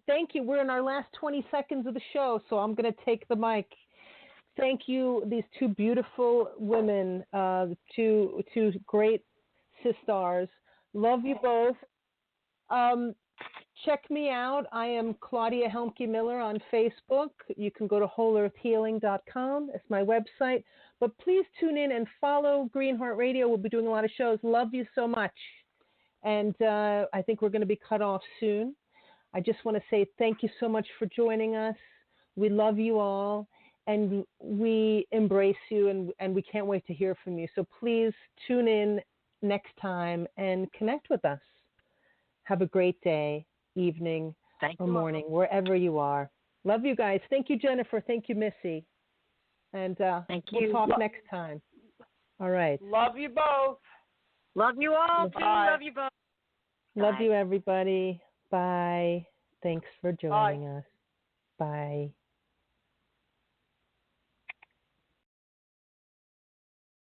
Thank you. We're in our last 20 seconds of the show, so I'm going to take the mic. Thank you, these two beautiful women, two great sisters. Love you both. Check me out. I am Claudia Helmke Miller on Facebook. You can go to wholeearthhealing.com. It's my website. But please tune in and follow Green Heart Radio. We'll be doing a lot of shows. Love you so much. And I think we're going to be cut off soon. I just want to say thank you so much for joining us. We love you all, and we embrace you, and we can't wait to hear from you. So please tune in next time and connect with us. Have a great day, evening, or morning, wherever you are. Love you guys. Thank you, Jennifer. Thank you, Missy. And we'll talk next time. All right. Love you both. Love you all. Bye. Love you both. Love you, everybody. Bye. Thanks for joining us. Bye.